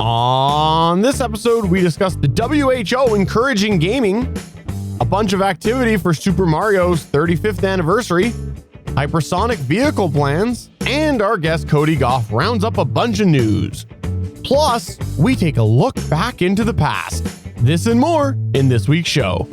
On this episode, we discuss the WHO encouraging gaming, a bunch of activity for Super Mario's 35th anniversary, hypersonic vehicle plans, and our guest Cody Gough rounds up a bunch of news. Plus, we take a look back into the past. This and more in this week's show.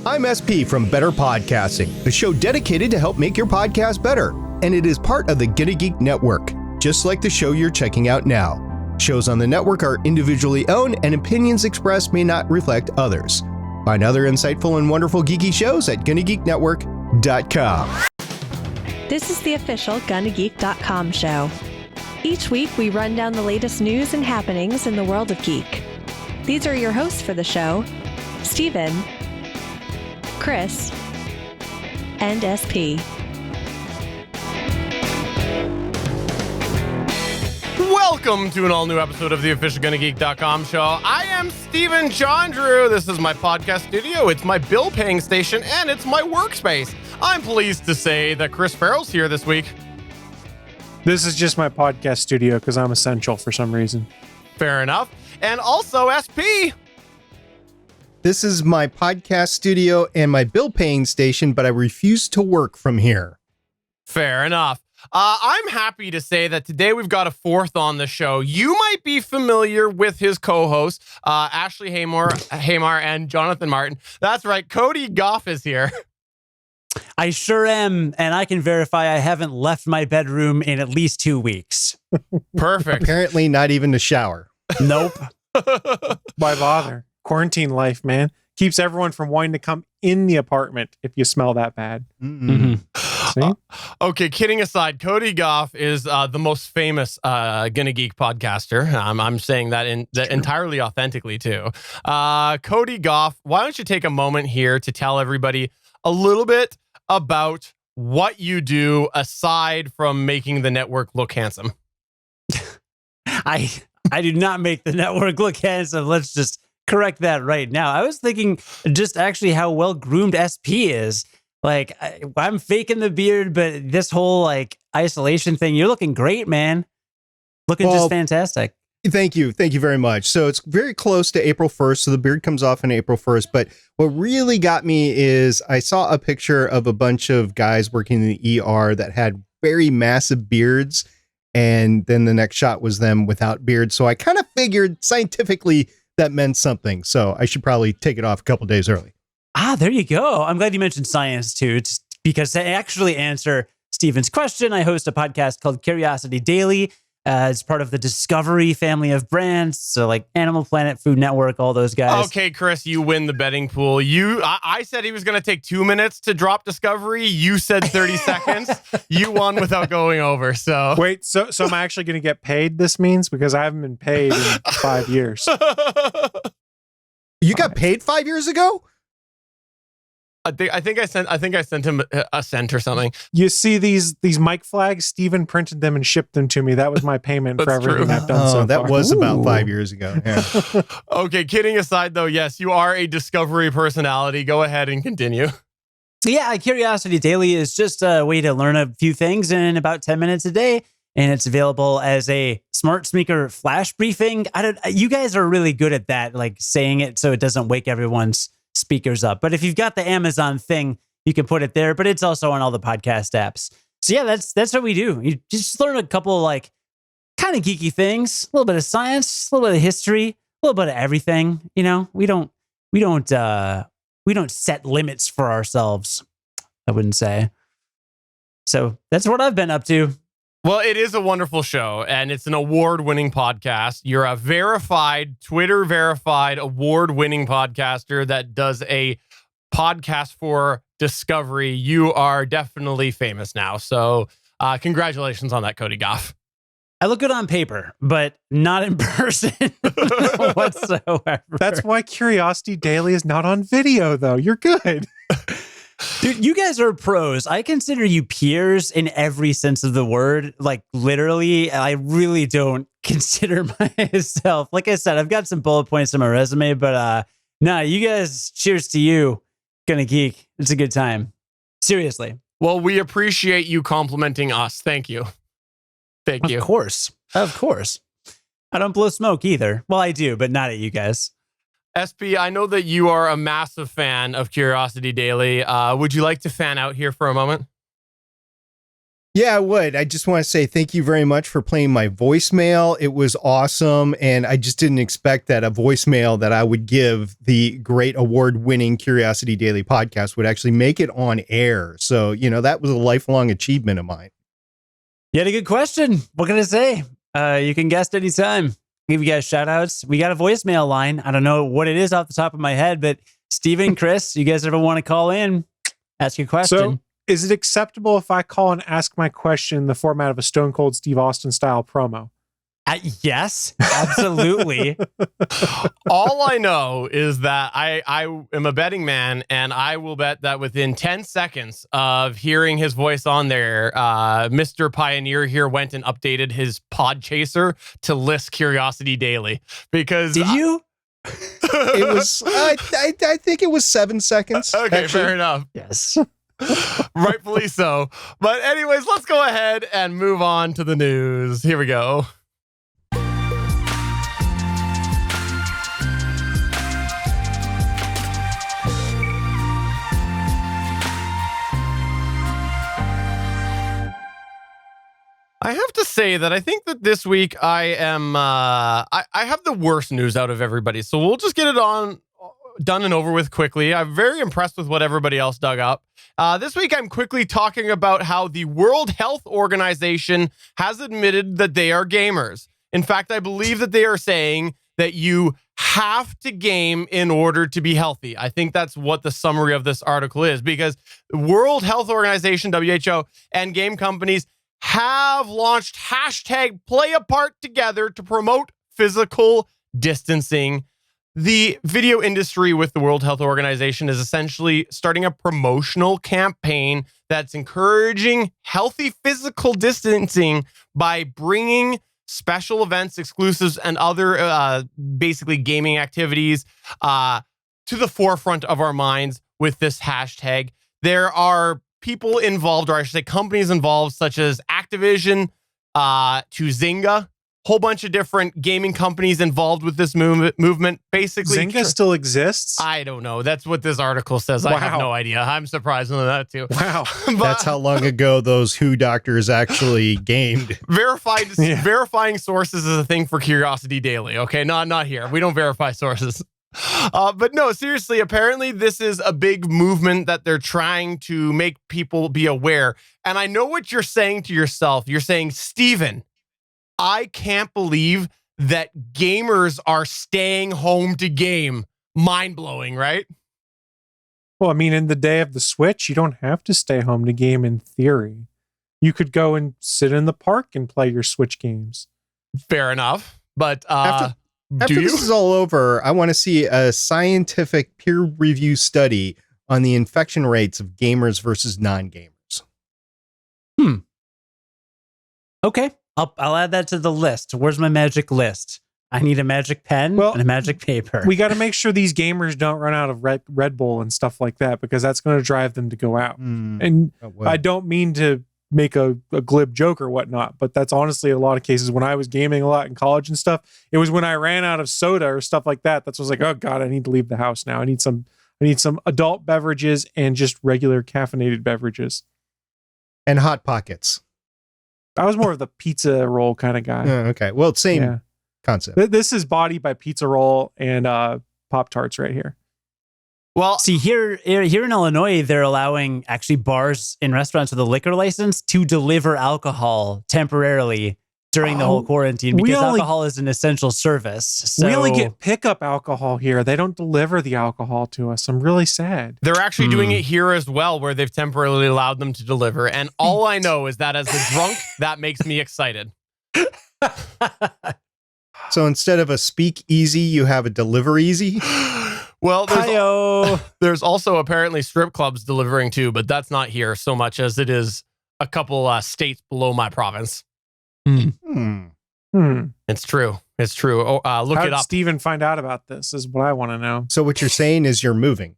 I'm SP from Better Podcasting, the show dedicated to help make your podcast better. And it is part of the Get a Geek Network, just like the show you're checking out now. Shows on the network are individually owned and opinions expressed may not reflect others. Find other insightful and wonderful geeky shows at GonnaGeekNetwork.com. This is the official GonnaGeek.com show. Each week, we run down the latest news and happenings in the world of geek. These are your hosts for the show, Steven, Chris, and SP. Welcome to an all-new episode of the official GonnaGeek.com show. I am Steven Chandru. This is my podcast studio. It's my bill-paying station, and it's my workspace. I'm pleased to say that Chris Farrell's here this week. This is just my podcast studio because I'm essential for some reason. Fair enough. And also SP. This is my podcast studio and my bill-paying station, but I refuse to work from here. Fair enough. I'm happy to say that today we've got a fourth on the show. You might be familiar with his co-hosts, Ashley Hamar and Jonathan Martin. That's right. Cody Gough is here. I sure am, and I can verify I haven't left my bedroom in at least 2 weeks. Perfect. Apparently not even to shower. Nope. Why bother? Quarantine life, man. Keeps everyone from wanting to come in the apartment if you smell that bad. Mm-hmm. Okay, kidding aside, Cody Gough is the most famous Gonna Geek podcaster. I'm saying that entirely authentically, too. Cody Gough, why don't you take a moment here to tell everybody a little bit about what you do aside from making the network look handsome? I do not make the network look handsome. Let's just correct that right now. I was thinking just actually how well groomed SP is. Like, I'm faking the beard, but this whole like isolation thing, you're looking great, man. Looking just fantastic. Thank you. Thank you very much. So it's very close to April 1st. So the beard comes off on April 1st. But what really got me is I saw a picture of a bunch of guys working in the ER that had very massive beards. And then the next shot was them without beards. So I kind of figured scientifically that meant something. So I should probably take it off a couple days early. There you go. I'm glad you mentioned science too. It's because to actually answer Steven's question, I host a podcast called Curiosity Daily. It's part of the Discovery family of brands. So like Animal Planet, Food Network, all those guys. Okay, Chris, you win the betting pool. I said he was going to take 2 minutes to drop Discovery. You said 30 seconds. You won without going over. So wait, so am I actually going to get paid? This means because I haven't been paid in 5 years. You got paid 5 years ago? I think I sent him a cent or something. You see these mic flags? Steven printed them and shipped them to me. That was my payment for everything I've done so that far. was about 5 years ago. Yeah. Okay, kidding aside though, yes, you are a Discovery personality. Go ahead and continue. Yeah, Curiosity Daily is just a way to learn a few things in about 10 minutes a day. And it's available as a smart speaker flash briefing. You guys are really good at that, like saying it so it doesn't wake everyone's speakers up. But if you've got the Amazon thing, you can put it there, but it's also on all the podcast apps. So yeah, that's what we do. You just learn a couple of like kind of geeky things, a little bit of science, a little bit of history, a little bit of everything. You know, we don't set limits for ourselves, I wouldn't say. So that's what I've been up to. Well, it is a wonderful show, and it's an award-winning podcast. You're a Twitter-verified, award-winning podcaster that does a podcast for Discovery. You are definitely famous now, so congratulations on that, Cody Gough. I look good on paper, but not in person whatsoever. That's why Curiosity Daily is not on video, though. You're good. Dude, you guys are pros. I consider you peers in every sense of the word. Like literally, I really don't consider myself. Like I said, I've got some bullet points on my resume, but no, you guys, cheers to you. Gonna geek. It's a good time. Seriously. Well, we appreciate you complimenting us. Thank you. Thank you. Of course. I don't blow smoke either. Well, I do, but not at you guys. SP, I know that you are a massive fan of Curiosity Daily. Would you like to fan out here for a moment? Yeah, I would. I just want to say thank you very much for playing my voicemail. It was awesome. And I just didn't expect that a voicemail that I would give the great award-winning Curiosity Daily podcast would actually make it on air. So, that was a lifelong achievement of mine. You had a good question. What can I say? You can guess anytime. Give you guys shout outs. We got a voicemail line. I don't know what it is off the top of my head, but Steven, Chris, you guys ever want to call in? Ask your question. So, is it acceptable if I call and ask my question in the format of a Stone Cold Steve Austin style promo? Yes, absolutely. All I know is that I am a betting man, and I will bet that within 10 seconds of hearing his voice on there, Mr. Pioneer here went and updated his pod chaser to list Curiosity Daily. Because Did you? It was, I think it was 7 seconds. Okay, actually. fair enough. Yes. Rightfully so. But anyways, let's go ahead and move on to the news. Here we go. I have to say that I think that this week I am I have the worst news out of everybody. So we'll just get it done and over with quickly. I'm very impressed with what everybody else dug up. This week I'm quickly talking about how the World Health Organization has admitted that they are gamers. In fact, I believe that they are saying that you have to game in order to be healthy. I think that's what the summary of this article is, because the World Health Organization, WHO, and game companies have launched hashtag Play Apart Together to promote physical distancing. The video industry with the World Health Organization is essentially starting a promotional campaign that's encouraging healthy physical distancing by bringing special events, exclusives, and other basically gaming activities to the forefront of our minds with this hashtag. There are people involved, or I should say companies involved, such as Activision to Zynga. Whole bunch of different gaming companies involved with this movement. Basically, Zynga still exists? I don't know. That's what this article says. I have no idea. I'm surprised on that too. Wow. That's how long ago those Who doctors actually gamed. Verifying sources is a thing for Curiosity Daily. Okay, not here. We don't verify sources. But no, seriously, apparently this is a big movement that they're trying to make people be aware. And I know what you're saying to yourself. You're saying, Steven, I can't believe that gamers are staying home to game. Mind-blowing, right? Well, I mean, in the day of the Switch, you don't have to stay home to game in theory. You could go and sit in the park and play your Switch games. Fair enough. But After do you? this is all over, I want to see a scientific peer-reviewed study on the infection rates of gamers versus non-gamers. Okay. I'll add that to the list. Where's my magic list? I need a magic pen and a magic paper. We got to make sure these gamers don't run out of Red Bull and stuff like that, because that's going to drive them to go out. And I don't mean to make a glib joke or whatnot, but that's honestly a lot of cases. When I was gaming a lot in college and stuff, it was when I ran out of soda or stuff like that. That's was like, oh God, I need to leave the house now. I need some adult beverages and just regular caffeinated beverages. And Hot Pockets. I was more of the pizza roll kind of guy. Okay. Well, same concept. This is Body by Pizza Roll and Pop-Tarts right here. Well, see, here in Illinois, they're allowing actually bars and restaurants with a liquor license to deliver alcohol temporarily during the whole quarantine, because alcohol is an essential service. So we only get pickup alcohol here. They don't deliver the alcohol to us. I'm really sad. They're actually doing it here as well, where they've temporarily allowed them to deliver. And all I know is that as a drunk, that makes me excited. So instead of a speak easy, you have a deliver easy? Well, there's also apparently strip clubs delivering too, but that's not here so much as it is a couple states below my province. It's true. It's true. Look How it did up. Steven find out about this is what I want to know. So what you're saying is you're moving.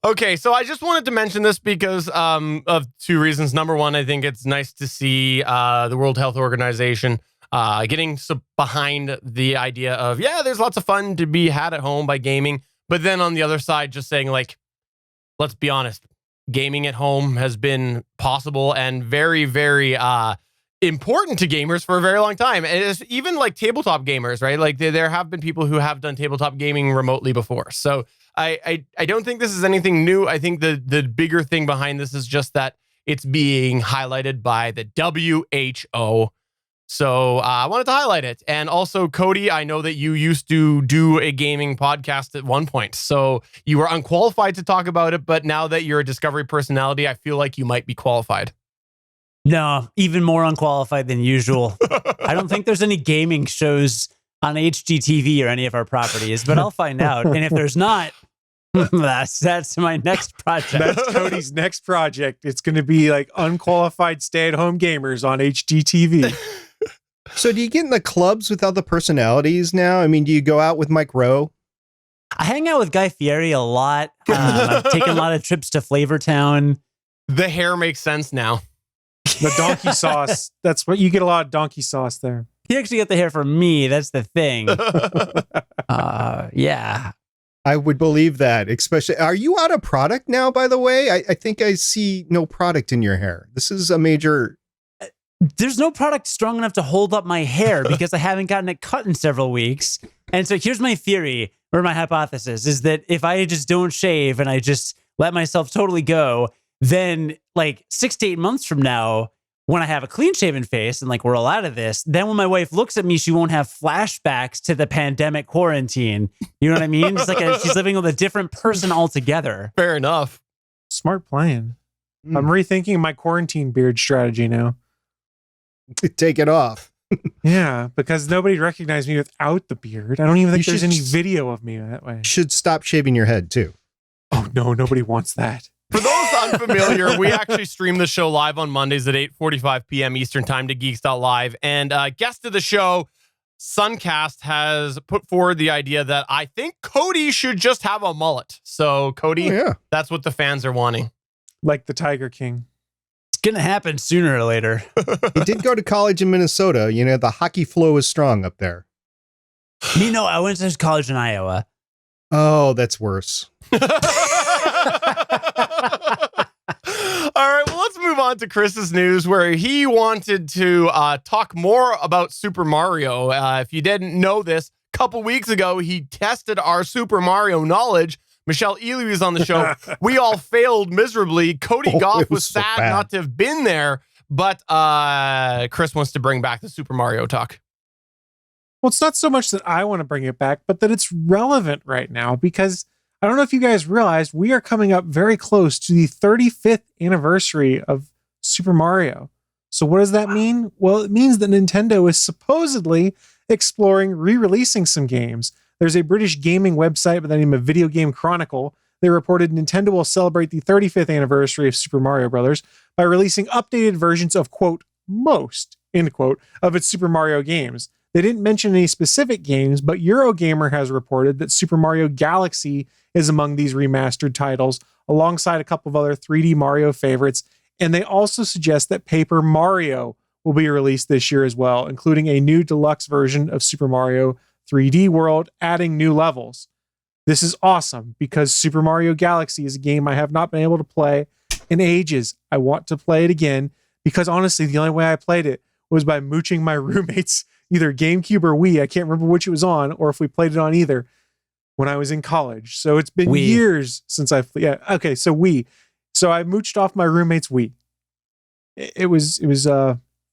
Okay, so I just wanted to mention this because of two reasons. Number one, I think it's nice to see the World Health Organization getting behind the idea of, yeah, there's lots of fun to be had at home by gaming. But then on the other side, just saying, like, let's be honest, gaming at home has been possible and very, very important to gamers for a very long time. And it's even like tabletop gamers, right? Like there have been people who have done tabletop gaming remotely before. So I don't think this is anything new. I think the bigger thing behind this is just that it's being highlighted by the WHO. So I wanted to highlight it. And also, Cody, I know that you used to do a gaming podcast at one point. So you were unqualified to talk about it. But now that you're a Discovery personality, I feel like you might be qualified. No, even more unqualified than usual. I don't think there's any gaming shows on HGTV or any of our properties, but I'll find out. And if there's not, that's my next project. That's Cody's next project. It's going to be like unqualified stay-at-home gamers on HGTV. So do you get in the clubs with other personalities now? I mean, do you go out with Mike Rowe? I hang out with Guy Fieri a lot. I've taken a lot of trips to Flavortown. The hair makes sense now. The donkey sauce. That's what you get, a lot of donkey sauce there. He actually got the hair from me. That's the thing. Yeah. I would believe that, especially. Are you out of product now, by the way? I think I see no product in your hair. This is a major... There's no product strong enough to hold up my hair because I haven't gotten it cut in several weeks. And so here's my theory, or my hypothesis, is that if I just don't shave and I just let myself totally go, then like 6 to 8 months from now, when I have a clean shaven face and like we're all out of this, then when my wife looks at me, she won't have flashbacks to the pandemic quarantine. You know what I mean? It's like she's living with a different person altogether. Fair enough. Smart plan. I'm rethinking my quarantine beard strategy now. Take it off. Yeah, because nobody recognized me without the beard. I don't even think there's any video of me that way. Should stop shaving your head too. Oh no, nobody wants that. For those unfamiliar, we actually stream the show live on Mondays at 8:45 p.m. Eastern time to Geeks.live. And guest of the show, Suncast, has put forward the idea that I think Cody should just have a mullet. So Cody, That's what the fans are wanting. Like the Tiger King. It's going to happen sooner or later. He did go to college in Minnesota. You know, the hockey flow is strong up there. Me, no, I went to college in Iowa. Oh, that's worse. All right, well, let's move on to Chris's news, where he wanted to talk more about Super Mario. If you didn't know this, a couple weeks ago, he tested our Super Mario knowledge. Michelle Ely was on the show. We all failed miserably. Cody Gough was so sad not to have been there, but Chris wants to bring back the Super Mario talk. Well, it's not so much that I want to bring it back, but that it's relevant right now because I don't know if you guys realized we are coming up very close to the 35th anniversary of Super Mario. So what does that mean? Well, it means that Nintendo is supposedly exploring re-releasing some games. There's a British gaming website by the name of Video Game Chronicle. They reported Nintendo will celebrate the 35th anniversary of Super Mario Bros. By releasing updated versions of, quote, most, end quote, of its Super Mario games. They didn't mention any specific games, but Eurogamer has reported that Super Mario Galaxy is among these remastered titles, alongside a couple of other 3D Mario favorites. And they also suggest that Paper Mario will be released this year as well, including a new deluxe version of Super Mario 3D World, adding new levels. This is awesome because Super Mario Galaxy is a game I have not been able to play in ages. I want to play it again because honestly, the only way I played it was by mooching my roommates, either GameCube or Wii. I can't remember which it was on, or if we played it on either when I was in college. So it's been years since so Wii. So I mooched off my roommate's Wii. It was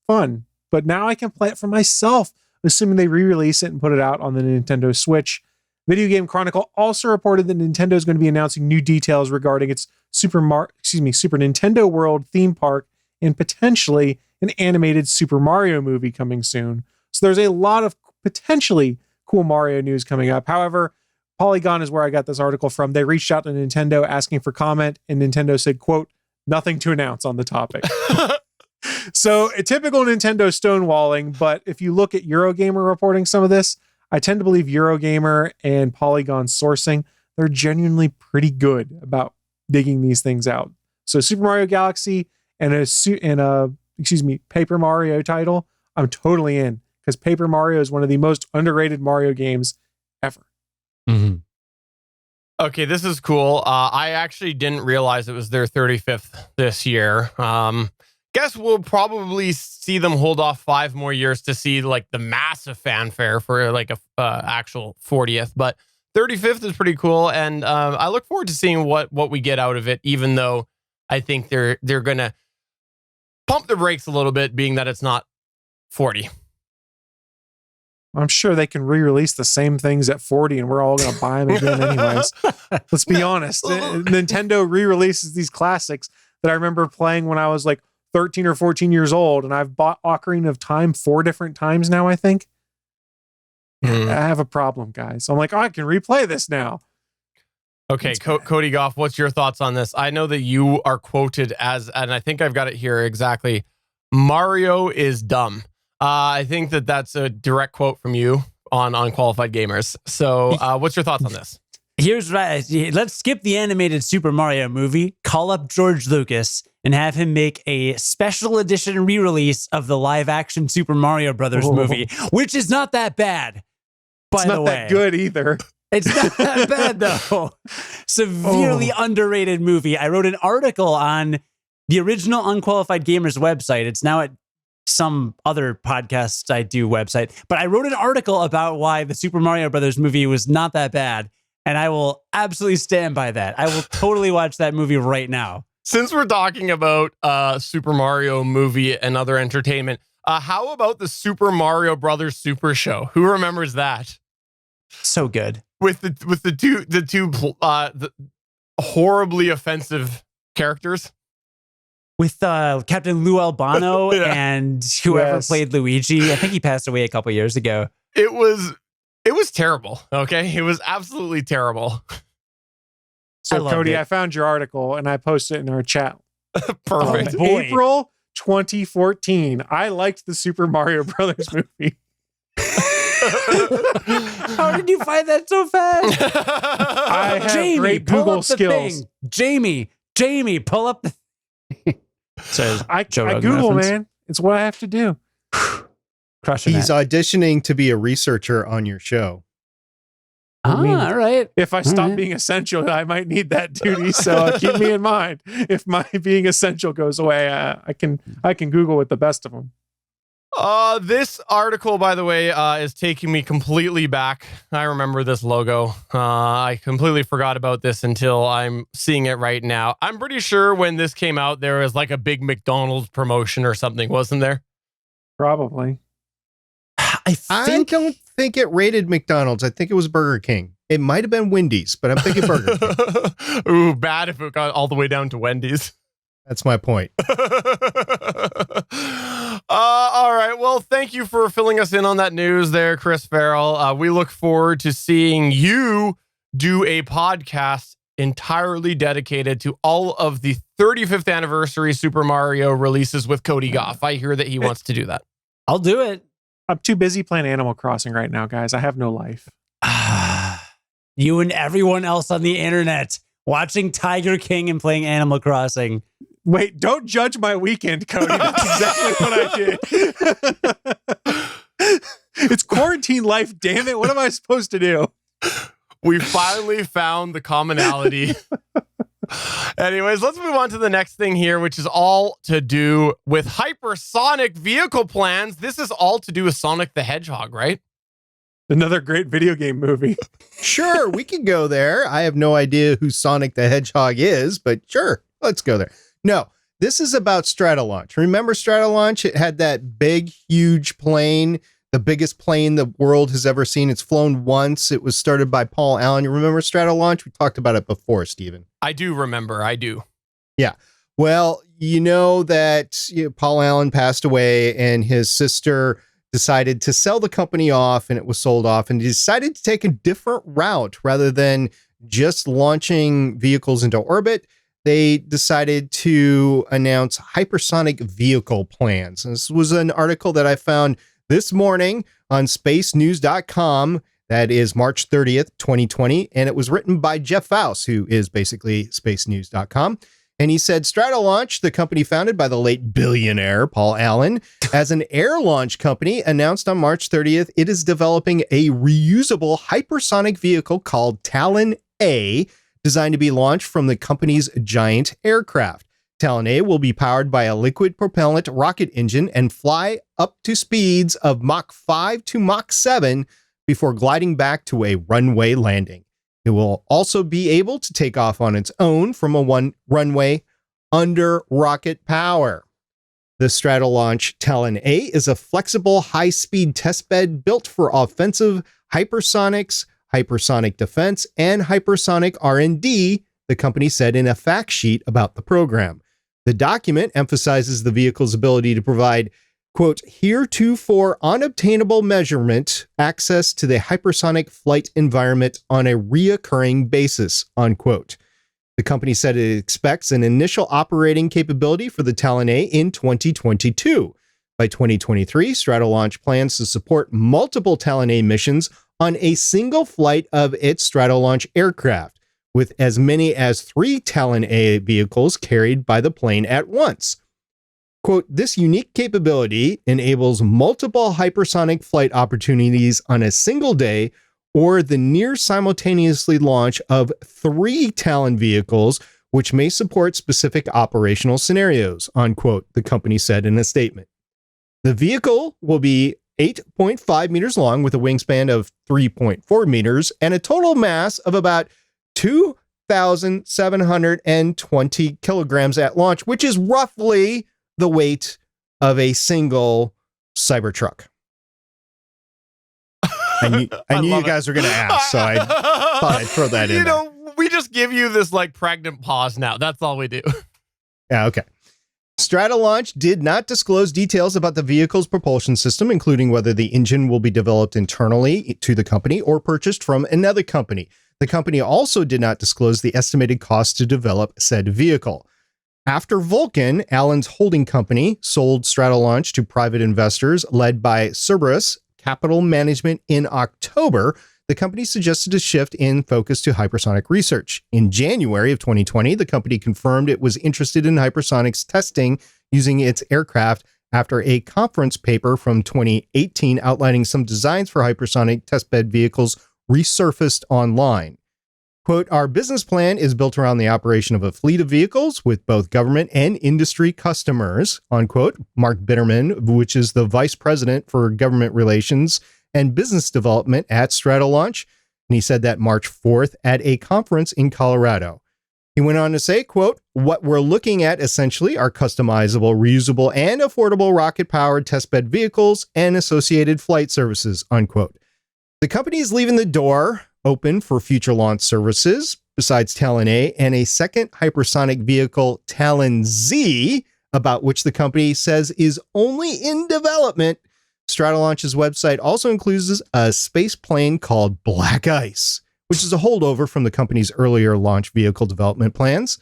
fun, but now I can play it for myself, assuming they re-release it and put it out on the Nintendo Switch. Video Game Chronicle also reported that Nintendo is going to be announcing new details regarding its Super Nintendo World theme park and potentially an animated Super Mario movie coming soon. So there's a lot of potentially cool Mario news coming up. However, Polygon is where I got this article from. They reached out to Nintendo asking for comment, and Nintendo said, quote, nothing to announce on the topic. So a typical Nintendo stonewalling, but if you look at Eurogamer reporting some of this, I tend to believe Eurogamer and Polygon sourcing. they're genuinely pretty good about digging these things out. So Super Mario Galaxy and a Paper Mario title, I'm totally in, because Paper Mario is one of the most underrated Mario games ever. Mm-hmm. Okay, this is cool. I actually didn't realize it was their 35th this year. Guess we'll probably see them hold off 5 more years to see like the massive fanfare for like a actual 40th, but 35th is pretty cool, and I look forward to seeing what we get out of it. Even though I think they're gonna pump the brakes a little bit, being that it's not 40. I'm sure they can re-release the same things at 40 and we're all going to buy them again anyways. Let's be honest. Nintendo re-releases these classics that I remember playing when I was like 13 or 14 years old, and I've bought Ocarina of Time 4 different times now, I think. I have a problem, guys. I'm like, I can replay this now. Okay, Cody Gough, what's your thoughts on this? I know that you are quoted as, and I think I've got it here exactly, Mario is dumb. I think that's a direct quote from you on Unqualified Gamers. So what's your thoughts on this? Here's right. Let's skip the animated Super Mario movie, call up George Lucas, and have him make a special edition re-release of the live-action Super Mario Brothers movie, which is not that bad, by the way. It's not that good either. It's not that bad, though. Severely underrated movie. I wrote an article on the original Unqualified Gamers website. It's now at some other podcasts I do website, but I wrote an article about why the Super Mario Brothers movie was not that bad, and I will absolutely stand by that. I will totally watch that movie right now. Since we're talking about Super Mario movie and other entertainment, how about the Super Mario Brothers Super Show? Who remembers that? So good. With the two horribly offensive characters. With Captain Lou Albano and whoever played Luigi. I think he passed away a couple years ago. It was terrible. Okay, it was absolutely terrible. So Cody, I found your article and I posted it in our chat. Perfect. April 2014. I liked the Super Mario Brothers movie. How did you find that so fast? I have great Google skills. Jamie, pull up the So I Google, reference. Man. It's what I have to do. Crushing He's auditioning to be a researcher on your show. All right. If I stop being essential, I might need that duty. So keep me in mind. If my being essential goes away, I can Google with the best of them. This article, by the way, is taking me completely back. I remember this logo. I completely forgot about this until I'm seeing it right now. I'm pretty sure when this came out, there was like a big McDonald's promotion or something, wasn't there? Probably. I don't think it rated McDonald's. I think it was Burger King. It might have been Wendy's, but I'm thinking Burger King. Ooh, bad if it got all the way down to Wendy's. That's my point. All right. Well, thank you for filling us in on that news there, Chris Farrell. We look forward to seeing you do a podcast entirely dedicated to all of the 35th anniversary Super Mario releases with Cody Gough. I hear that he wants to do that. I'll do it. I'm too busy playing Animal Crossing right now, guys. I have no life. You and everyone else on the internet watching Tiger King and playing Animal Crossing. Wait, don't judge my weekend, Cody. That's exactly what I did. It's quarantine life, damn it. What am I supposed to do? We finally found the commonality. Anyways, let's move on to the next thing here, which is all to do with Hypersonic Vehicle plans. This is all to do with Sonic the Hedgehog, right? Another great video game movie. Sure, we can go there. I have no idea who Sonic the Hedgehog is, but sure, let's go there. No, this is about Stratolaunch. Remember Stratolaunch? It had that big, huge plane, the biggest plane the world has ever seen. It's flown once. It was started by Paul Allen. You remember Stratolaunch? We talked about it before, Stephen. I do remember. I do. Yeah. Well, you know that Paul Allen passed away and his sister decided to sell the company off, and it was sold off, and he decided to take a different route rather than just launching vehicles into orbit. They decided to announce hypersonic vehicle plans. And this was an article that I found this morning on spacenews.com. That is March 30th, 2020, and it was written by Jeff Faust, who is basically spacenews.com. And he said, Stratolaunch, the company founded by the late billionaire Paul Allen, as an air launch company, announced on March 30th, it is developing a reusable hypersonic vehicle called Talon A, designed to be launched from the company's giant aircraft. Talon A will be powered by a liquid propellant rocket engine and fly up to speeds of Mach 5 to Mach 7 before gliding back to a runway landing. It will also be able to take off on its own from a runway under rocket power. The Stratolaunch Talon A is a flexible, high-speed testbed built for offensive hypersonics, hypersonic defense, and hypersonic R&D, the company said in a fact sheet about the program. The document emphasizes the vehicle's ability to provide, quote, heretofore unobtainable measurement access to the hypersonic flight environment on a reoccurring basis, unquote. The company said it expects an initial operating capability for the Talon A in 2022. By 2023, Stratolaunch plans to support multiple Talon A missions on a single flight of its Stratolaunch aircraft, with as many as 3 Talon A vehicles carried by the plane at once. Quote, this unique capability enables multiple hypersonic flight opportunities on a single day or the near simultaneously launch of 3 Talon vehicles, which may support specific operational scenarios, unquote, the company said in a statement. The vehicle will be 8.5 meters long with a wingspan of 3.4 meters and a total mass of about 2,720 kilograms at launch, which is roughly the weight of a single Cybertruck. I knew you guys were going to ask, so I thought I'd throw that in there. We just give you this like pregnant pause now. That's all we do. Yeah, okay. Stratolaunch did not disclose details about the vehicle's propulsion system, including whether the engine will be developed internally to the company or purchased from another company. The company also did not disclose the estimated cost to develop said vehicle. After Vulcan, Allen's holding company, sold Stratolaunch to private investors led by Cerberus Capital Management in October, the company suggested a shift in focus to hypersonic research. In January of 2020, the company confirmed it was interested in hypersonics testing using its aircraft after a conference paper from 2018 outlining some designs for hypersonic testbed vehicles resurfaced online. Quote, our business plan is built around the operation of a fleet of vehicles with both government and industry customers, unquote. Mark Bitterman, which is the vice president for government relations and business development at Stratolaunch, and he said that March 4th at a conference in Colorado. He went on to say, quote, what we're looking at essentially are customizable, reusable, and affordable rocket-powered testbed vehicles and associated flight services, unquote. The company is leaving the door open for future launch services besides Talon A and a second hypersonic vehicle, Talon Z, about which the company says is only in development. Stratolaunch's website also includes a space plane called Black Ice, which is a holdover from the company's earlier launch vehicle development plans.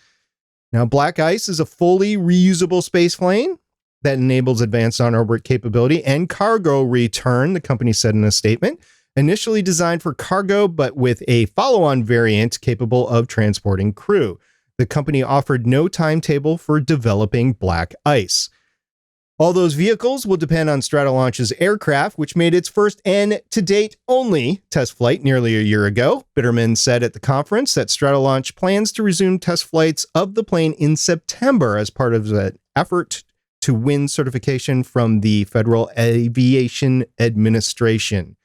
Now, Black Ice is a fully reusable space plane that enables advanced on-orbit capability and cargo return, the company said in a statement. Initially designed for cargo, but with a follow-on variant capable of transporting crew. The company offered no timetable for developing Black Ice. All those vehicles will depend on Stratolaunch's aircraft, which made its first and, to date, only test flight nearly a year ago. Bitterman said at the conference that Stratolaunch plans to resume test flights of the plane in September as part of an effort to win certification from the Federal Aviation Administration.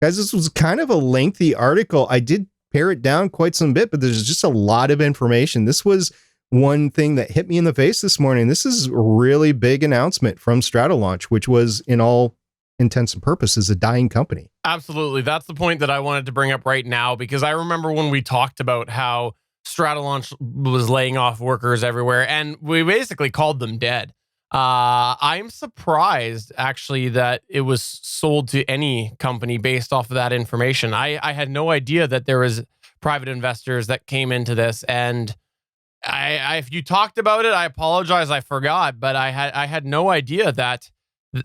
Guys, this was kind of a lengthy article. I did pare it down quite some bit, but there's just a lot of information. This was one thing that hit me in the face this morning. This is a really big announcement from Stratolaunch, which was, in all intents and purposes, a dying company. Absolutely. That's the point that I wanted to bring up right now, because I remember when we talked about how Stratolaunch was laying off workers everywhere, and we basically called them dead. I'm surprised, actually, that it was sold to any company based off of that information. I had no idea that there was private investors that came into this, and if you talked about it, I apologize, I forgot, but I had no idea that,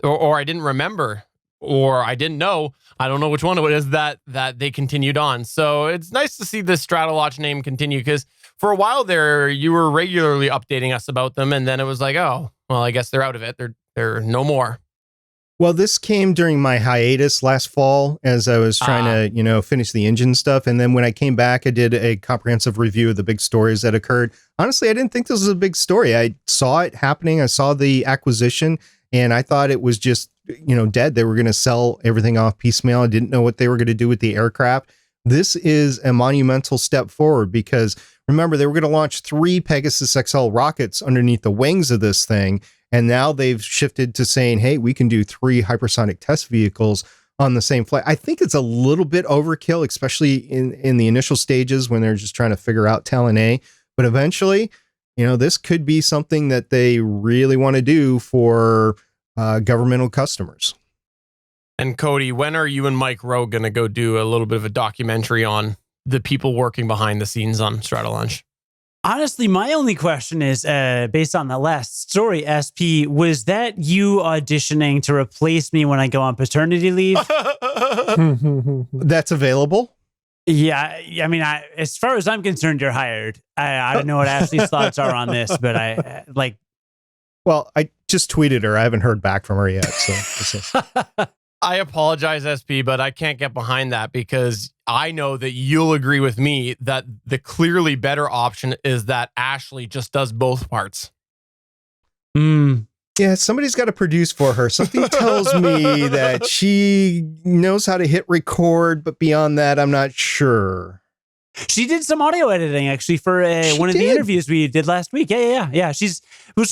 or I didn't remember or I didn't know. I don't know which one it is that they continued on. So it's nice to see this Stratolaunch name continue, because for a while there, you were regularly updating us about them, and then it was like, oh, well, I guess they're out of it. They're no more. Well, this came during my hiatus last fall as I was trying to, finish the engine stuff. And then when I came back, I did a comprehensive review of the big stories that occurred. Honestly, I didn't think this was a big story. I saw it happening. I saw the acquisition, and I thought it was just, dead. They were going to sell everything off piecemeal. I didn't know what they were going to do with the aircraft. This is a monumental step forward, because remember, they were going to launch 3 Pegasus XL rockets underneath the wings of this thing. And now they've shifted to saying, hey, we can do 3 hypersonic test vehicles on the same flight. I think it's a little bit overkill, especially in the initial stages when they're just trying to figure out Talon A. But eventually, this could be something that they really want to do for governmental customers. And Cody, when are you and Mike Rowe going to go do a little bit of a documentary on the people working behind the scenes on Stratolaunch? Honestly, my only question is, based on the last story, SP, was that you auditioning to replace me when I go on paternity leave? That's available? Yeah, I mean, as far as I'm concerned, you're hired. I don't know what Ashley's thoughts are on this, but Well, I just tweeted her. I haven't heard back from her yet. So. I apologize, SP, but I can't get behind that, because I know that you'll agree with me that the clearly better option is that Ashley just does both parts. Yeah, somebody's got to produce for her. Something tells me that she knows how to hit record, but beyond that, I'm not sure. She did some audio editing, actually, for one of the interviews we did last week. Yeah. She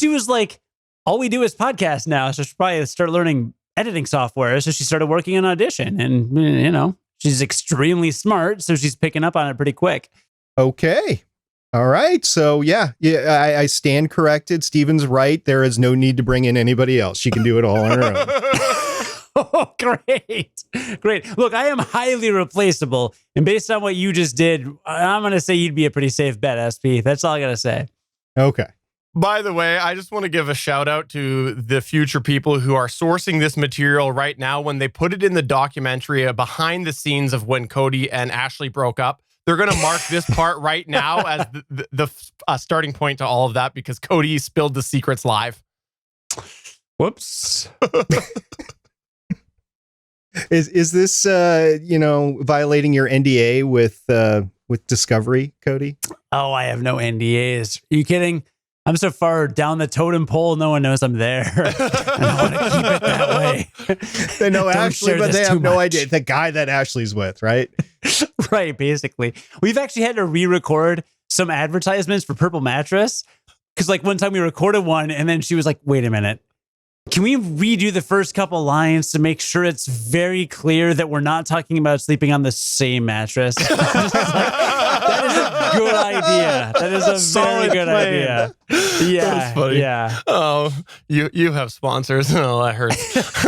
was like, all we do is podcast now, so she'll probably start learning editing software. So she started working on Audition, and she's extremely smart, so she's picking up on it pretty quick. Okay. All right. So yeah, I stand corrected. Steven's right. There is no need to bring in anybody else. She can do it all on her own. Oh, great. Look, I am highly replaceable, and based on what you just did, I'm going to say you'd be a pretty safe bet, SP. That's all I got to say. Okay. By the way, I just want to give a shout out to the future people who are sourcing this material right now. When they put it in the documentary behind the scenes of when Cody and Ashley broke up, they're going to mark this part right now as the starting point to all of that, because Cody spilled the secrets live. Whoops. Is this violating your NDA with Discovery, Cody? Oh, I have no NDAs. Are you kidding? I'm so far down the totem pole, no one knows I'm there. I want to keep it that way. They know Ashley, but they have no idea. The guy that Ashley's with, right? Right, basically. We've actually had to re-record some advertisements for Purple Mattress, because one time we recorded one, and then she was like, wait a minute. Can we redo the first couple lines to make sure it's very clear that we're not talking about sleeping on the same mattress? That is a good idea. That is a very good idea. Yeah. That's funny. Yeah. Oh, you have sponsors. Oh, that hurts.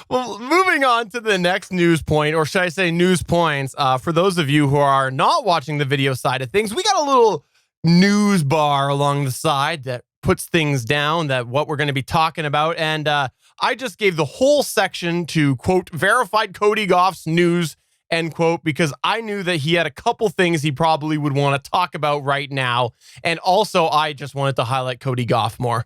Well, moving on to the next news point, or should I say news points, for those of you who are not watching the video side of things, we got a little news bar along the side that puts things down, that what we're going to be talking about. And I just gave the whole section to, quote, verified Cody Gough's news, end quote, because I knew that he had a couple things he probably would want to talk about right now. And also, I just wanted to highlight Cody Gough more.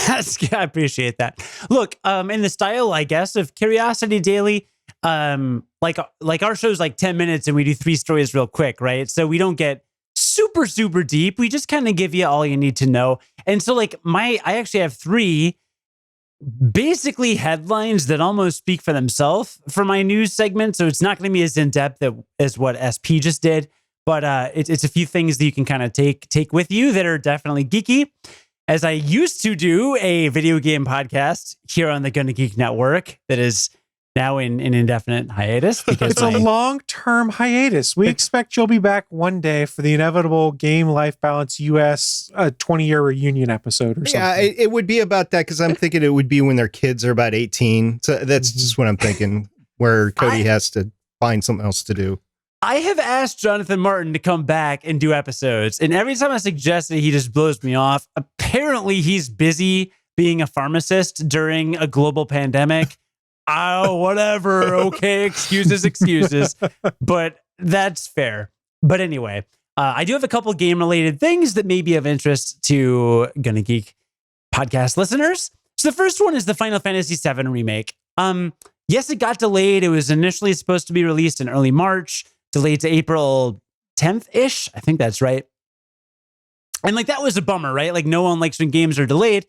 I appreciate that. Look, in the style, I guess, of Curiosity Daily, like our show's 10 minutes and we do 3 stories real quick, right? So we don't get super deep. We just kind of give you all you need to know. And so I actually have 3 basically headlines that almost speak for themselves for my news segment. So it's not going to be as in-depth as what SP just did, but it's a few things that you can kind of take with you that are definitely geeky. As I used to do a video game podcast here on the Gonna Geek Network that is now in an indefinite hiatus. Because it's a long-term hiatus. We expect you'll be back one day for the inevitable Game Life Balance US 20-year reunion episode or something. Yeah, it would be about that, because I'm thinking it would be when their kids are about 18. So that's just what I'm thinking, where Cody has to find something else to do. I have asked Jonathan Martin to come back and do episodes, and every time I suggest it, he just blows me off. Apparently, he's busy being a pharmacist during a global pandemic. oh, whatever. Okay, excuses. But that's fair. But anyway, I do have a couple game-related things that may be of interest to Gonna Geek podcast listeners. So the first one is the Final Fantasy VII Remake. Yes, it got delayed. It was initially supposed to be released in early March, delayed to April 10th-ish. I think that's right. And like that was a bummer, right? Like no one likes when games are delayed.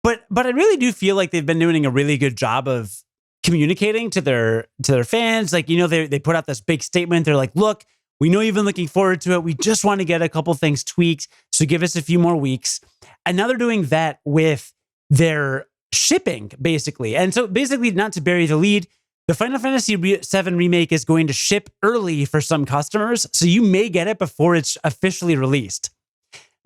But I really do feel like they've been doing a really good job of communicating to their fans. Like, you know, they put out this big statement. They're like, look, we know you've been looking forward to it. We just want to get a couple things tweaked. So give us a few more weeks. And now they're doing that with their shipping, basically. And so basically, not to bury the lead, the Final Fantasy VII Remake is going to ship early for some customers. So you may get it before it's officially released.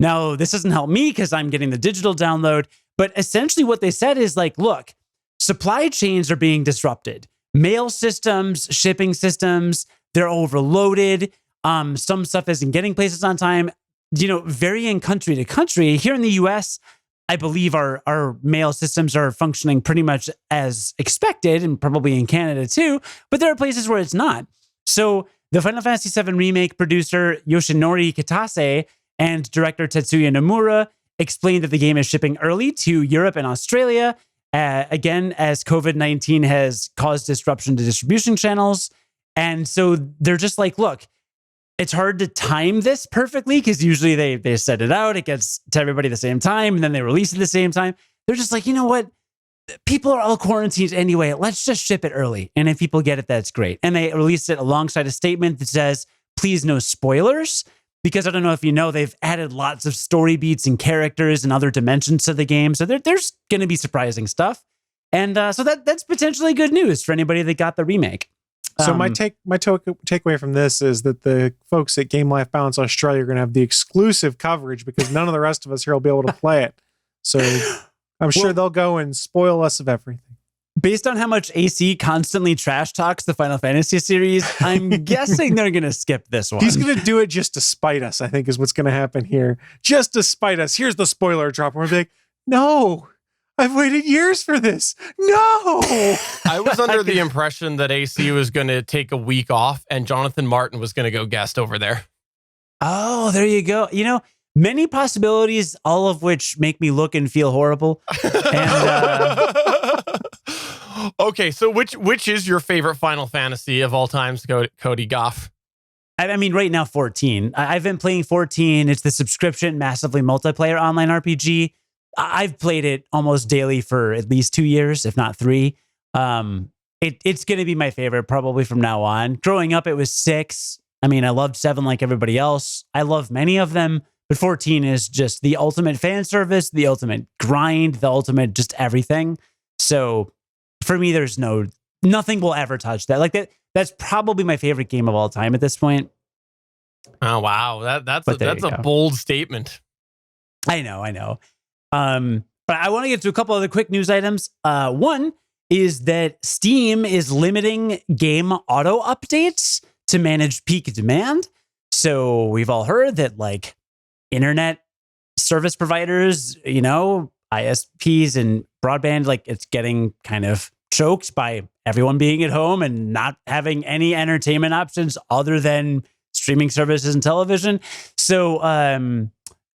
Now, this doesn't help me because I'm getting the digital download. But essentially what they said is like, look, supply chains are being disrupted. Mail systems, shipping systems, they're overloaded. Some stuff isn't getting places on time. You know, varying country to country. Here in the US, I believe our mail systems are functioning pretty much as expected, and probably in Canada too. But there are places where it's not. So the Final Fantasy VII Remake producer Yoshinori Kitase and director Tetsuya Nomura explained that the game is shipping early to Europe and Australia, again, as COVID-19 has caused disruption to distribution channels. And so they're just like, look, it's hard to time this perfectly because usually they set it out, it gets to everybody at the same time, and then they release it at the same time. They're just like, you know what? People are all quarantined anyway. Let's just ship it early. And if people get it, that's great. And they released it alongside a statement that says, please no spoilers. Because I don't know if you know, they've added lots of story beats and characters and other dimensions to the game. So there's going to be surprising stuff. And so that's potentially good news for anybody that got the remake. So my takeaway from this is that the folks at Game Life Balance Australia are going to have the exclusive coverage because none of the rest of us here will be able to play it. So I'm sure they'll go and spoil us of everything. Based on how much AC constantly trash talks the Final Fantasy series, I'm guessing they're going to skip this one. He's going to do it just to spite us, I think is what's going to happen here. Just to spite us. Here's the spoiler drop. We're like, no, I've waited years for this. No. I was under the impression that AC was going to take a week off and Jonathan Martin was going to go guest over there. Oh, there you go. You know, many possibilities, all of which make me look and feel horrible. And okay, so which is your favorite Final Fantasy of all times, Cody Gough? I mean, right now, 14. I've been playing 14. It's the subscription, massively multiplayer online RPG. I've played it almost daily for at least 2 years, if not 3. It's going to be my favorite probably from now on. Growing up, it was 6. I mean, I loved 7 like everybody else. I love many of them, but 14 is just the ultimate fan service, the ultimate grind, the ultimate just everything. So for me, there's nothing will ever touch that. Like that's probably my favorite game of all time at this point. Oh, wow. That's a bold statement. I know. But I want to get to a couple other quick news items. One is that Steam is limiting game auto updates to manage peak demand. So we've all heard that like internet service providers, you know, ISPs and broadband, like it's getting kind of choked by everyone being at home and not having any entertainment options other than streaming services and television. So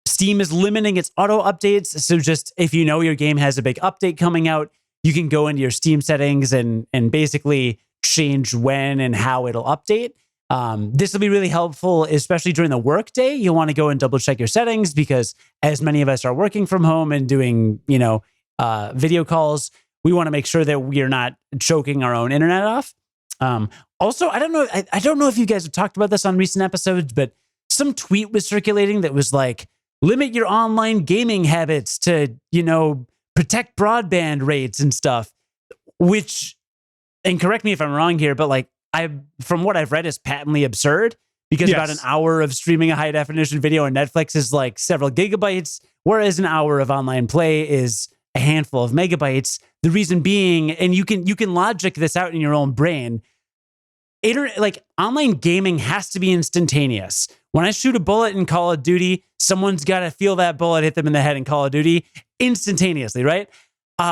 Steam is limiting its auto updates. So just if you know your game has a big update coming out, you can go into your Steam settings and basically change when and how it'll update. This will be really helpful, especially during the workday. You'll want to go and double check your settings because as many of us are working from home and doing, video calls, we want to make sure that we are not choking our own internet off. Also, I don't know if you guys have talked about this on recent episodes, but some tweet was circulating that was like, limit your online gaming habits to, protect broadband rates and stuff, which, and correct me if I'm wrong here, but like, from what I've read, is patently absurd because about an hour of streaming a high definition video on Netflix is like several gigabytes, whereas an hour of online play is a handful of megabytes. The reason being, and you can logic this out in your own brain, online gaming has to be instantaneous. When I shoot a bullet in Call of Duty, someone's got to feel that bullet hit them in the head in Call of Duty instantaneously, right?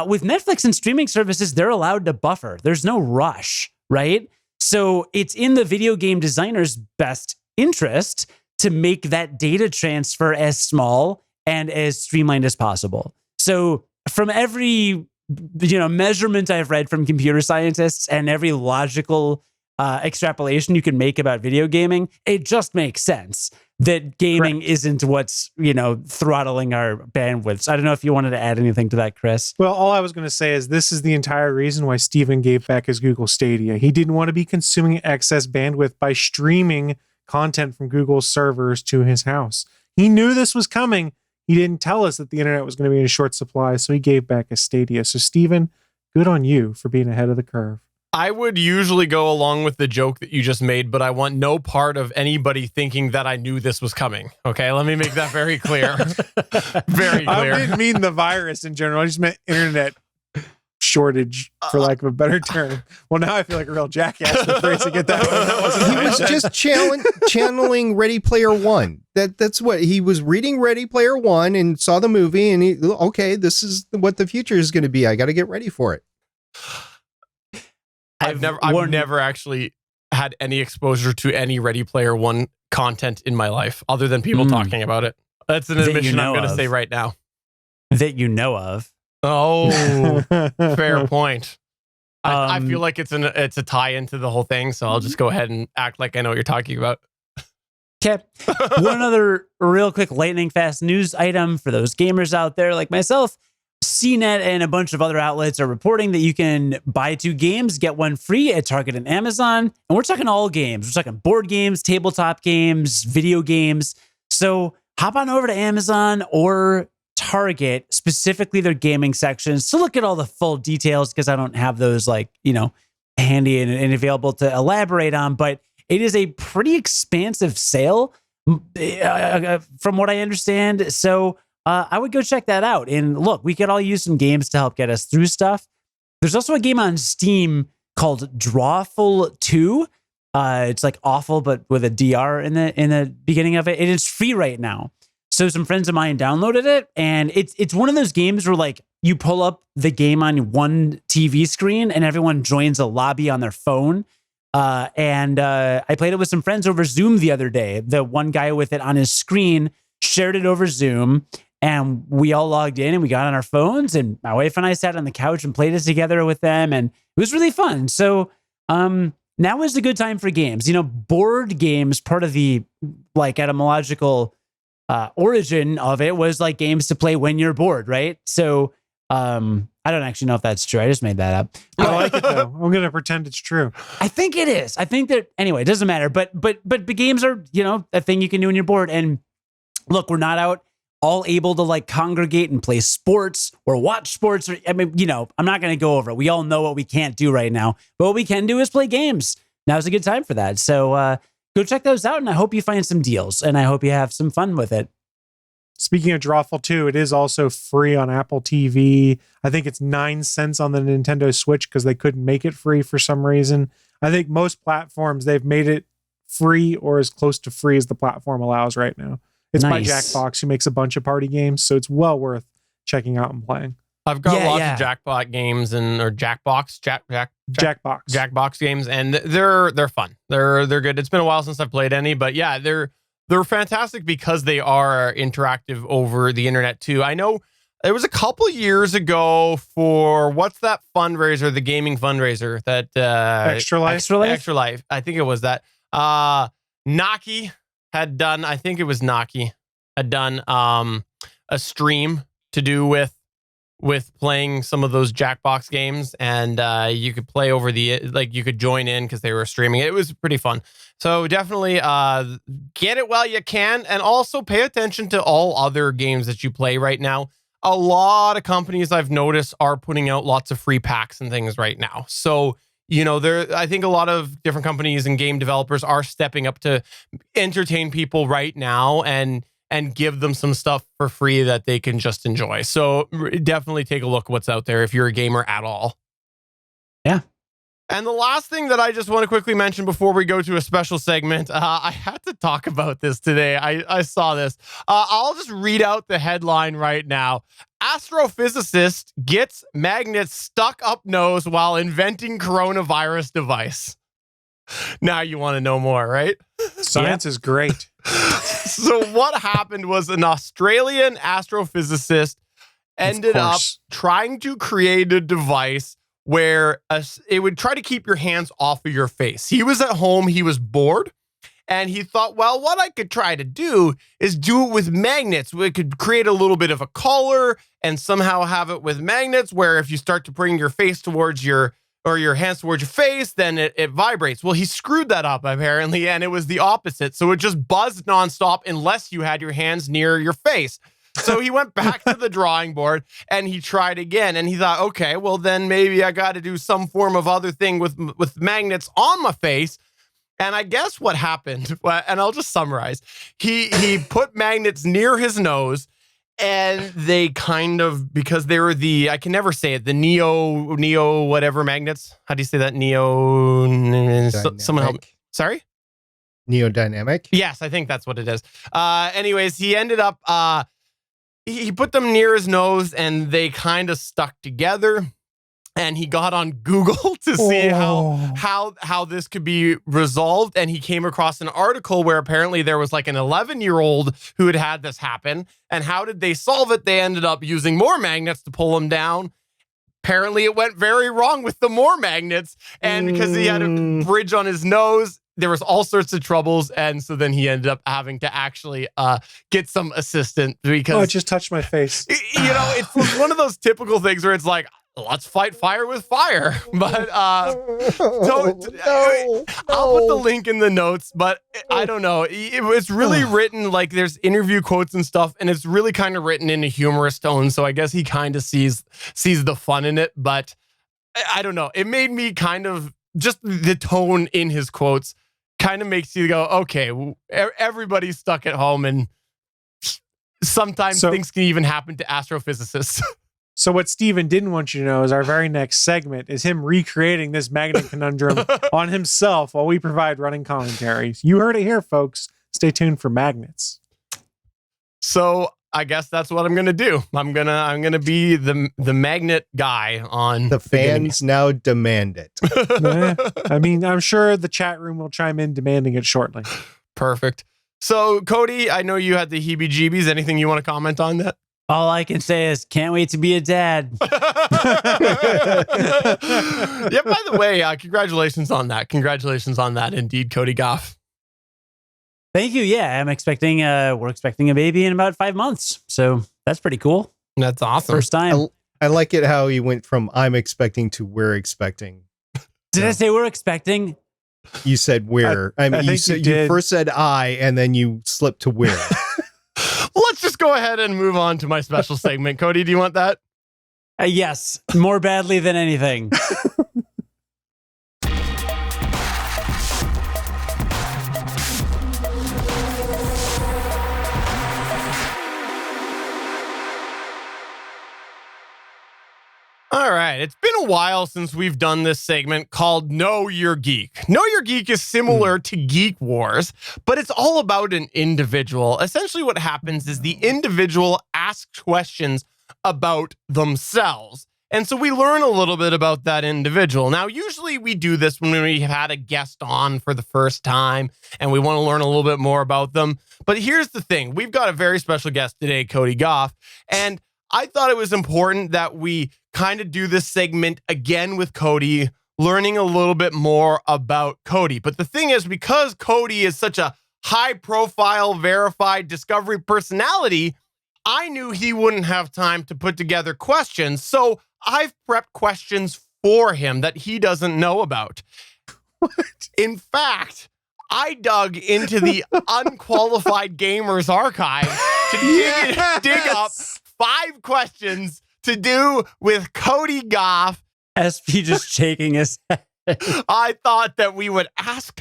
with Netflix and streaming services, they're allowed to buffer. There's no rush, right? So it's in the video game designer's best interest to make that data transfer as small and as streamlined as possible. So from every measurement I've read from computer scientists and every logical extrapolation you can make about video gaming, it just makes sense that gaming isn't what's, throttling our bandwidths. I don't know if you wanted to add anything to that, Chris. Well, all I was going to say is this is the entire reason why Steven gave back his Google Stadia. He didn't want to be consuming excess bandwidth by streaming content from Google's servers to his house. He knew this was coming. He didn't tell us that the internet was going to be in short supply, so he gave back his Stadia. So, Steven, good on you for being ahead of the curve. I would usually go along with the joke that you just made, but I want no part of anybody thinking that I knew this was coming. Okay, let me make that very clear. Very clear. I didn't mean the virus in general. I just meant internet shortage, for lack of a better term. Well, now I feel like a real jackass for phrasing it that way. That wasn't He was just channeling Ready Player One. That's what he was reading. Ready Player One, and saw the movie, and this is what the future is going to be. I got to get ready for it. I've never actually had any exposure to any Ready Player One content in my life, other than people talking about it. That's an admission I'm going to say right now. That you know of. Oh, fair point. I feel like it's a tie into the whole thing, so I'll just go ahead and act like I know what you're talking about. Okay. One other real quick lightning fast news item for those gamers out there like myself. CNET and a bunch of other outlets are reporting that you can buy 2 games, get one free at Target and Amazon. And we're talking all games. We're talking board games, tabletop games, video games. So hop on over to Amazon or Target, specifically their gaming sections, to look at all the full details, because I don't have those handy and available to elaborate on. But it is a pretty expansive sale from what I understand. So I would go check that out. And look, we could all use some games to help get us through stuff. There's also a game on Steam called Drawful 2. It's like awful, but with a DR in the beginning of it. It is free right now. So some friends of mine downloaded it, and it's one of those games where you pull up the game on one TV screen and everyone joins a lobby on their phone. And I played it with some friends over Zoom the other day. The one guy with it on his screen shared it over Zoom, and we all logged in and we got on our phones, and my wife and I sat on the couch and played it together with them, and it was really fun. So now is a good time for games. Board games, part of the etymological origin of it was games to play when you're bored, right? So I don't actually know if that's true. I just made that up. I like it though. I'm going to pretend it's true. I think it is. I think that anyway, it doesn't matter. But games are, a thing you can do when you're bored. And look, we're not out all able to congregate and play sports or watch sports. I'm not going to go over it. We all know what we can't do right now, but what we can do is play games. Now's a good time for that. So go check those out, and I hope you find some deals, and I hope you have some fun with it. Speaking of Drawful 2, it is also free on Apple TV. I think it's 9 cents on the Nintendo Switch because they couldn't make it free for some reason. I think most platforms, they've made it free or as close to free as the platform allows right now. It's by Jackbox, who makes a bunch of party games, so it's well worth checking out and playing. I've got lots of Jackbot games or Jackbox games, and they're fun. They're good. It's been a while since I've played any, but yeah, they're fantastic because they are interactive over the internet too. I know it was a couple years ago for what's that fundraiser, the gaming fundraiser that Extra Life. I think it was that. Naki had done. I think it was Naki had done a stream to do with playing some of those Jackbox games, and you could play over you could join in because they were streaming. It was pretty fun. So definitely get it while you can, and also pay attention to all other games that you play right now. A lot of companies I've noticed are putting out lots of free packs and things right now. So, I think a lot of different companies and game developers are stepping up to entertain people right now and give them some stuff for free that they can just enjoy. So definitely take a look at what's out there if you're a gamer at all. Yeah. And the last thing that I just want to quickly mention before we go to a special segment, I had to talk about this today. I saw this. I'll just read out the headline right now. Astrophysicist gets magnets stuck up nose while inventing coronavirus device. Now you want to know more, right? Science is great. So what happened was an Australian astrophysicist ended up trying to create a device where it would try to keep your hands off of your face. He was at home, he was bored, and he thought, well, what I could try to do is do it with magnets. We could create a little bit of a collar and somehow have it with magnets where if you start to bring your face towards your hands towards your face, then it vibrates. Well, he screwed that up apparently, and it was the opposite. So it just buzzed nonstop unless you had your hands near your face. So he went back to the drawing board and he tried again. And he thought, okay, well, then maybe I got to do some form of other thing with magnets on my face. And I guess what happened, and I'll just summarize, he put magnets near his nose, and they kind of, because they were I can never say it, the neo whatever magnets. How do you say that? Someone help me. Sorry? Neodynamic? Yes, I think that's what it is. Anyways, he ended up, he put them near his nose and they kind of stuck together. And he got on Google to see how this could be resolved. And he came across an article where apparently there was like an 11-year-old who had this happen. And how did they solve it? They ended up using more magnets to pull him down. Apparently it went very wrong with the more magnets. And because he had a bridge on his nose, there was all sorts of troubles. And so then he ended up having to actually get some assistance because... Oh, it just touched my face. It's one of those typical things where it's like, let's fight fire with fire. But I'll put the link in the notes, but I don't know. It's really written like there's interview quotes and stuff, and it's really kind of written in a humorous tone. So I guess he kind of sees the fun in it, but I don't know. It made me kind of, just the tone in his quotes kind of makes you go, okay, everybody's stuck at home, and sometimes things can even happen to astrophysicists. So what Steven didn't want you to know is our very next segment is him recreating this magnet conundrum on himself while we provide running commentary. You heard it here, folks. Stay tuned for magnets. So I guess that's what I'm gonna do. I'm gonna be the magnet guy on the fans now demand it. I mean, I'm sure the chat room will chime in demanding it shortly. Perfect. So Cody, I know you had the heebie-jeebies. Anything you want to comment on that? All I can say is can't wait to be a dad. Yeah, by the way, congratulations on that. Congratulations on that, indeed, Cody Gough. Thank you. Yeah, we're expecting a baby in about 5 months. So that's pretty cool. That's awesome. First time. I like it how he went from I'm expecting to we're expecting. Did I say we're expecting? You said we're. I mean, you first said I, and then you slipped to we're. Let's just go ahead and move on to my special segment. Cody, do you want that? Yes, more badly than anything. All right. It's been a while since we've done this segment called Know Your Geek. Know Your Geek is similar to Geek Wars, but it's all about an individual. Essentially what happens is the individual asks questions about themselves. And so we learn a little bit about that individual. Now, usually we do this when we have had a guest on for the first time and we want to learn a little bit more about them. But here's the thing. We've got a very special guest today, Cody Gough, and I thought it was important that we kind of do this segment again with Cody, learning a little bit more about Cody. But the thing is, because Cody is such a high-profile, verified Discovery personality, I knew he wouldn't have time to put together questions, so I've prepped questions for him that he doesn't know about. In fact, I dug into the Unqualified Gamers archive to dig up 5 questions to do with Cody Gough. SP just shaking his head. I thought that we would ask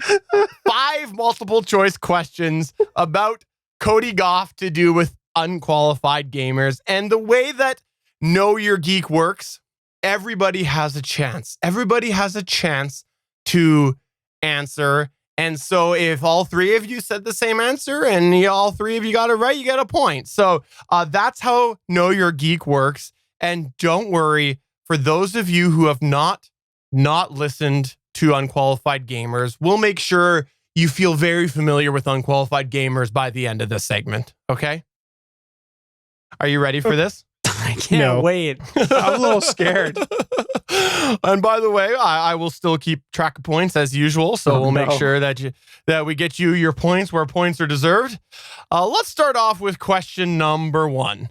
5 multiple choice questions about Cody Gough to do with Unqualified Gamers. And the way that Know Your Geek works everybody has a chance. Everybody has a chance to answer. And so if all three of you said the same answer and all three of you got it right, you get a point. So that's how Know Your Geek works. And don't worry, for those of you who have not listened to Unqualified Gamers, we'll make sure you feel very familiar with Unqualified Gamers by the end of this segment. Okay? Are you ready for this? I can't wait. I'm a little scared. And by the way, I will still keep track of points as usual. So we'll make sure that we get you your points where points are deserved. Let's start off with question number 1.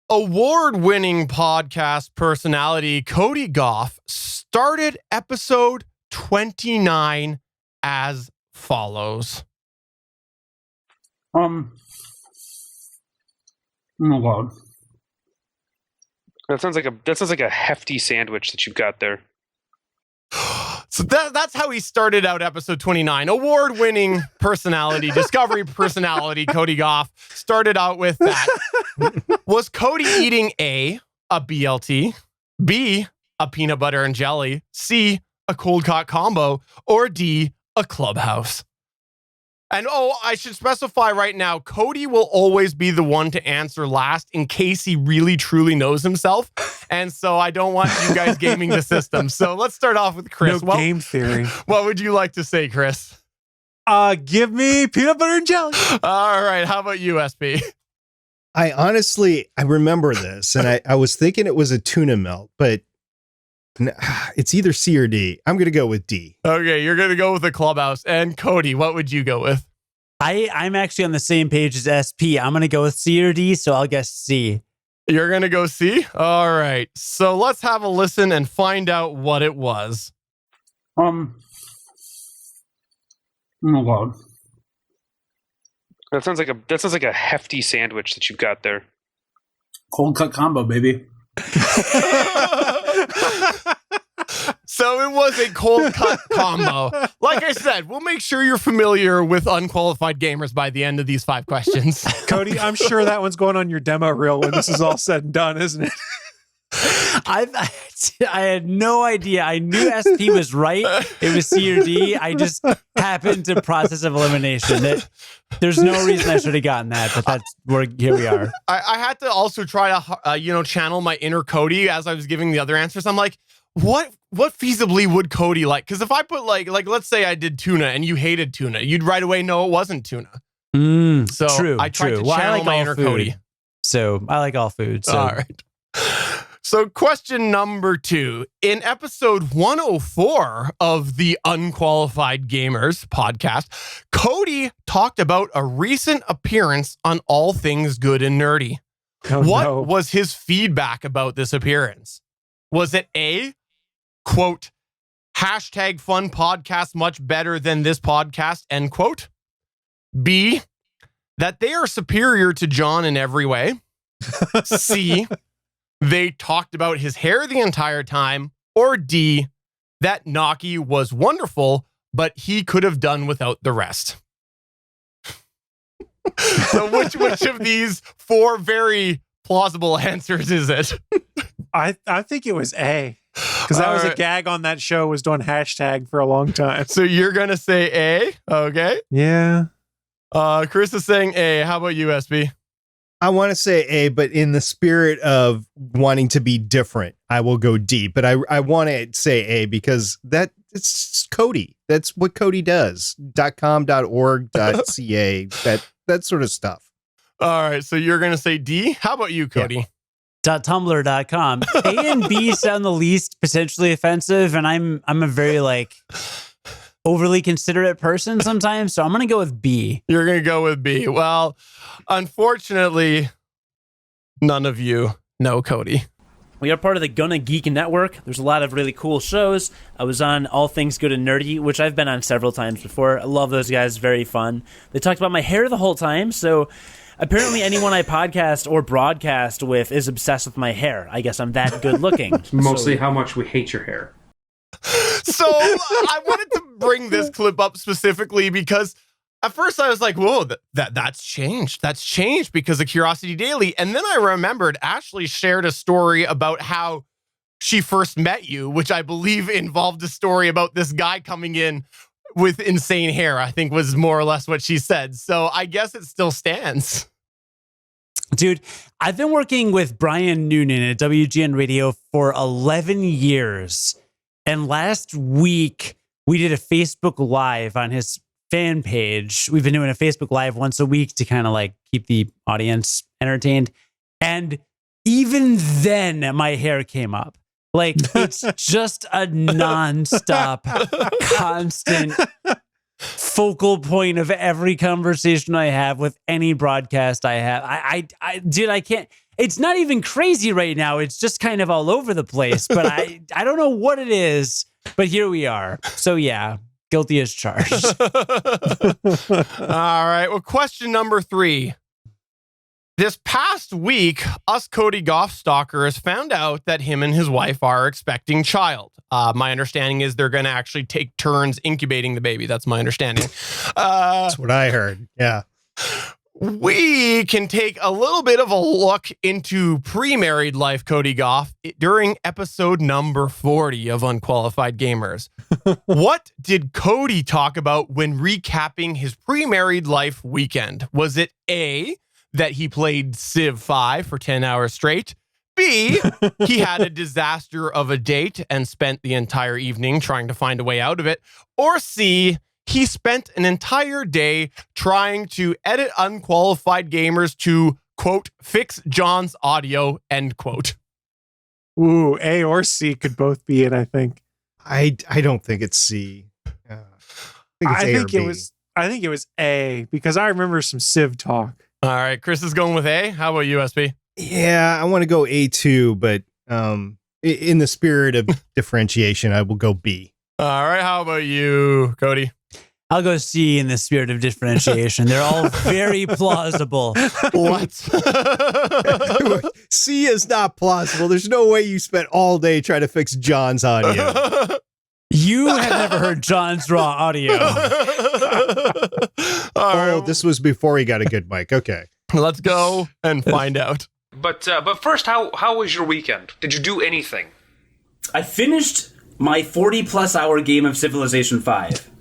Award-winning podcast personality Cody Gough started episode 29 as follows. Oh my God. That sounds like a hefty sandwich that you've got there. So that's how he started out episode 29. Award-winning personality, Discovery personality, Cody Gough started out with that. Was Cody eating A BLT, B, a peanut butter and jelly, C, a cold cut combo, or D, a clubhouse? And I should specify right now, Cody will always be the one to answer last in case he really truly knows himself. And so I don't want you guys gaming the system. So let's start off with Chris. No game theory. What would you like to say, Chris? Give me peanut butter and jelly. All right. How about you, SP? I remember this, and I was thinking it was a tuna melt, but it's either C or D. I'm going to go with D. Okay, you're going to go with the clubhouse. And Cody, what would you go with? I'm actually on the same page as SP. I'm going to go with C or D, so I'll guess C. You're going to go C? All right. So let's have a listen and find out what it was. Oh my God. That sounds like a hefty sandwich that you've got there. Cold cut combo, baby. So it was a cold cut combo. Like I said, we'll make sure you're familiar with Unqualified Gamers by the end of these 5 questions. Cody, I'm sure that one's going on your demo reel when this is all said and done, isn't it? I had no idea. I knew SP was right. It was C or D. I just happened to process of elimination. There's no reason I should have gotten that, but here we are. I had to also try to channel my inner Cody as I was giving the other answers. I'm like, what feasibly would Cody like? Because if I put like let's say I did tuna and you hated tuna, you'd right away know it wasn't tuna. So true. I tried to channel my inner Cody. So I like all food. So. All right. So question number 2. In episode 104 of the Unqualified Gamers podcast, Cody talked about a recent appearance on All Things Good and Nerdy. What was his feedback about this appearance? Was it A, quote, hashtag fun podcast much better than this podcast, end quote? B, that they are superior to John in every way? C, they talked about his hair the entire time? Or D, that Naki was wonderful, but he could have done without the rest? So which of these 4 very plausible answers is it? I think it was A. Because that was a gag on that show, was doing hashtag for a long time. So you're going to say A? Okay. Yeah. Chris is saying A. How about you, SB? I want to say A, but in the spirit of wanting to be different, I will go D. But I want to say A because it's Cody. That's what Cody does. .com, .org, .ca, that sort of stuff. All right. So you're going to say D. How about you, Cody? Yeah. .tumblr.com. A and B sound the least potentially offensive, and I'm a very overly considerate person sometimes, so I'm gonna go with B. You're gonna go with B. Well, unfortunately, none of you know Cody. We are part of the Gonna Geek Network. There's a lot of really cool shows. I was on All Things Good and Nerdy, which I've been on several times before. I love those guys. Very fun. They talked about my hair the whole time, so apparently anyone I podcast or broadcast with is obsessed with my hair. I guess I'm that good looking. Mostly how much we hate your hair. So I wanted to bring this clip up specifically because at first I was like, whoa, that's changed. That's changed because of Curiosity Daily. And then I remembered Ashley shared a story about how she first met you, which I believe involved a story about this guy coming in with insane hair, I think was more or less what she said. So I guess it still stands. Dude, I've been working with Brian Noonan at WGN Radio for 11 years. And last week, we did a Facebook Live on his fan page. We've been doing a Facebook Live once a week to kind of like keep the audience entertained. And even then, my hair came up. Like, it's just a nonstop, constant focal point of every conversation I have with any broadcast I have. Dude, I can't. It's not even crazy right now. It's just kind of all over the place. But I don't know what it is. But here we are. So yeah, guilty as charged. All right. Well, question number 3. This past week, us Cody Gough stalkers found out that him and his wife are expecting child. My understanding is they're going to actually take turns incubating the baby. That's my understanding. That's what I heard. Yeah. We can take a little bit of a look into pre-married life, Cody Gough, during episode number 40 of Unqualified Gamers. What did Cody talk about when recapping his pre-married life weekend? Was it A, that he played Civ 5 for 10 hours straight? B, he had a disaster of a date and spent the entire evening trying to find a way out of it? Or C, he spent an entire day trying to edit Unqualified Gamers to, quote, fix John's audio, end quote? Ooh, A or C could both be it, I think. I don't think it's C. I think it was A, because I remember some Civ talk. All right, Chris is going with A. How about you, SB? Yeah, I want to go A2, but in the spirit of differentiation, I will go B. All right, how about you, Cody? I'll go C in the spirit of differentiation. They're all very plausible. What? C is not plausible. There's no way you spent all day trying to fix John's audio. You have never heard John's raw audio. This was before he got a good mic. Okay. Let's go and find out. But first, how was your weekend? Did you do anything? I finished my 40-plus hour game of Civilization 5.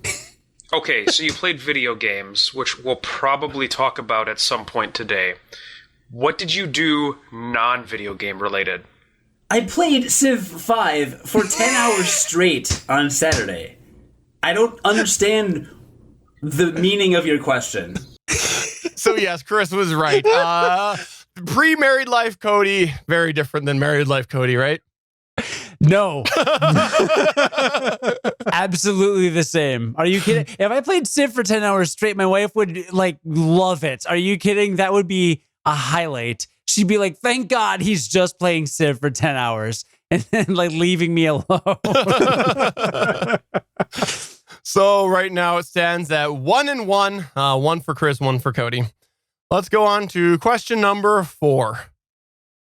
Okay, so you played video games, which we'll probably talk about at some point today. What did you do non-video game related? I played Civ 5 for 10 hours straight on Saturday. I don't understand the meaning of your question. So yes, Chris was right. Pre-married life Cody, very different than married life Cody, right? No. Absolutely the same. Are you kidding? If I played Civ for 10 hours straight, my wife would like love it. Are you kidding? That would be a highlight. She'd be like, thank God he's just playing Civ for 10 hours and then like leaving me alone. So right now it stands at 1-1, 1 for Chris, 1 for Cody. Let's go on to question number 4.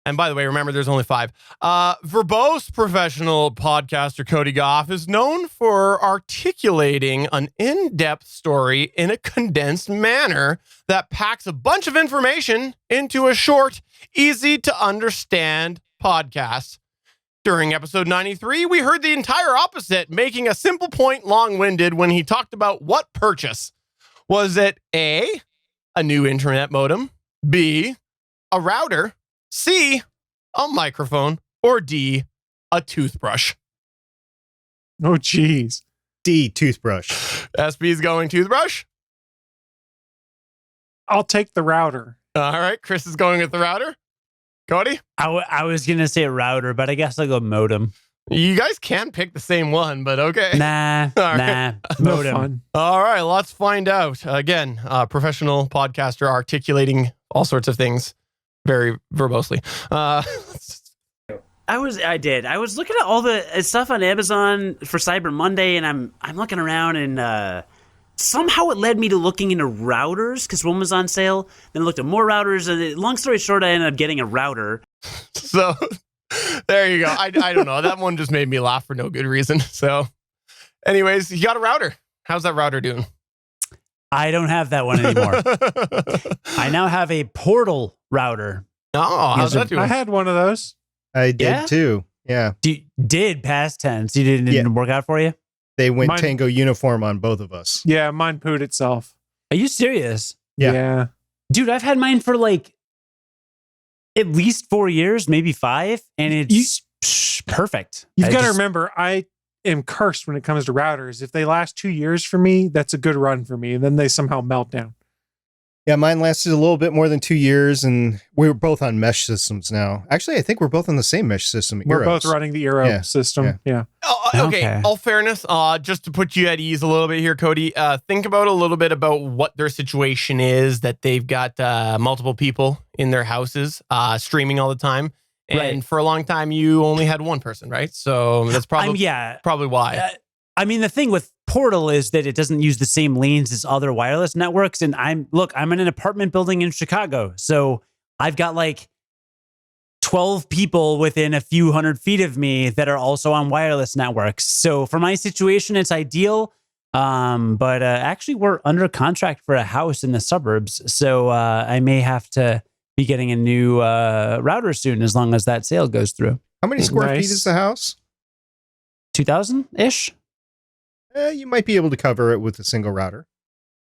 And by the way, remember, there's only 5. Verbose professional podcaster Cody Gough is known for articulating an in-depth story in a condensed manner that packs a bunch of information into a short, easy-to-understand podcast. During episode 93, we heard the entire opposite, making a simple point long-winded when he talked about what purchase. Was it A, a new internet modem, B, a router, C, a microphone, or D, a toothbrush? Oh, geez. D, toothbrush. SB's going toothbrush. I'll take the router. All right, Chris is going with the router. Cody? I was going to say router, but I guess I'll go modem. You guys can pick the same one, but okay. Nah, modem. Fun. All right, let's find out. Again, professional podcaster articulating all sorts of things very verbosely. I was looking at all the stuff on Amazon for Cyber Monday, and I'm looking around, and somehow it led me to looking into routers because one was on sale. Then I looked at more routers, and long story short, I ended up getting a router. So there you go. I don't know. That one just made me laugh for no good reason. So anyways, you got a router. How's that router doing? I don't have that one anymore. I now have a portal router. Oh, how's that doing? I had one of those. I did too. Yeah. Did past tense. You didn't work out for you? They went Mine- Tango uniform on both of us. Yeah, mine pooed itself. Are you serious? Yeah. Dude, I've had mine for like at least 4 years, maybe 5, and it's perfect. You've got to remember, I am cursed when it comes to routers. If they last 2 years for me, that's a good run for me. And then they somehow melt down. Yeah, mine lasted a little bit more than 2 years, and we were both on mesh systems now. Actually, I think we're both on the same mesh system. We're Eros. both running the Eero system. Yeah. Okay. All fairness, just to put you at ease a little bit here, Cody, think about a little bit about what their situation is, that they've got multiple people in their houses streaming all the time. And for a long time, you only had one person, right? So that's probably why. I mean, the thing with Portal is that it doesn't use the same lanes as other wireless networks. And I'm in an apartment building in Chicago. So I've got like 12 people within a few hundred feet of me that are also on wireless networks. So for my situation, it's ideal. But actually, we're under contract for a house in the suburbs. So I may have to be getting a new router soon, as long as that sale goes through. How many square feet is the house? 2,000-ish. You might be able to cover it with a single router.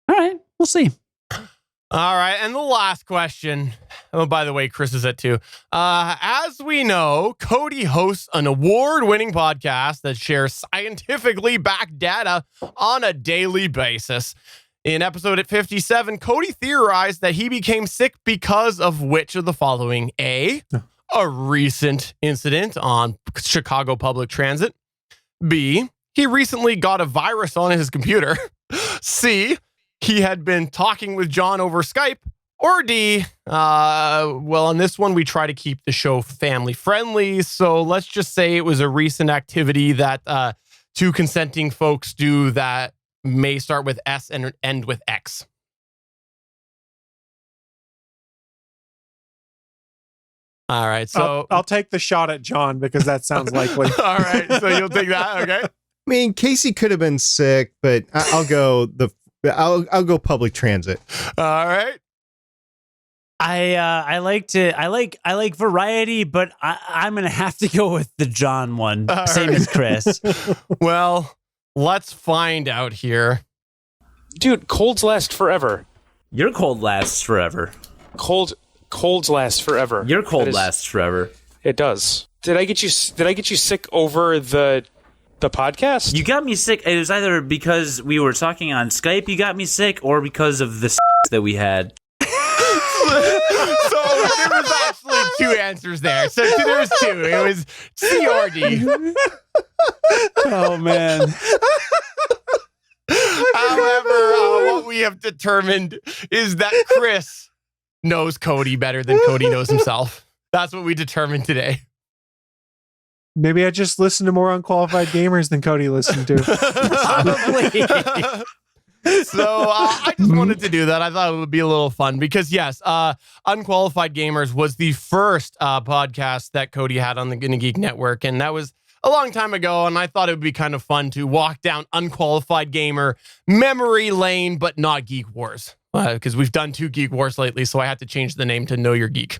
All right, we'll see. All right, and the last question. Oh, by the way, Chris is at 2. As we know, Cody hosts an award-winning podcast that shares scientifically backed data on a daily basis. In episode 57, Cody theorized that he became sick because of which of the following? A recent incident on Chicago public transit. B, he recently got a virus on his computer. C, he had been talking with John over Skype. Or D, well, on this one, we try to keep the show family friendly. So let's just say it was a recent activity that 2 consenting folks do that may start with S and end with X. All right, so I'll take the shot at John because that sounds likely. All right, so you'll take that, okay? I mean, Casey could have been sick, but I'll go public transit. All right. I like variety, but I'm gonna have to go with the John one, same as Chris. Well, let's find out here. Dude, colds last forever. Your cold lasts forever. Colds last forever. Your cold lasts forever. It does. Did I get you sick over the podcast? You got me sick. It was either because we were talking on Skype, you got me sick, or because of the that we had. So there was actually 2 answers there. So there was 2. It was C or D. Oh man. However, what we have determined is that Chris knows Cody better than Cody knows himself. That's what we determined today. Maybe I just listened to more unqualified gamers than Cody listened to. So I just wanted to do that. I thought it would be a little fun because, yes, Unqualified Gamers was the first podcast that Cody had on the Gonna Geek Network, and that was a long time ago, and I thought it would be kind of fun to walk down Unqualified Gamer memory lane, but not Geek Wars, because we've done 2 Geek Wars lately, so I had to change the name to Know Your Geek.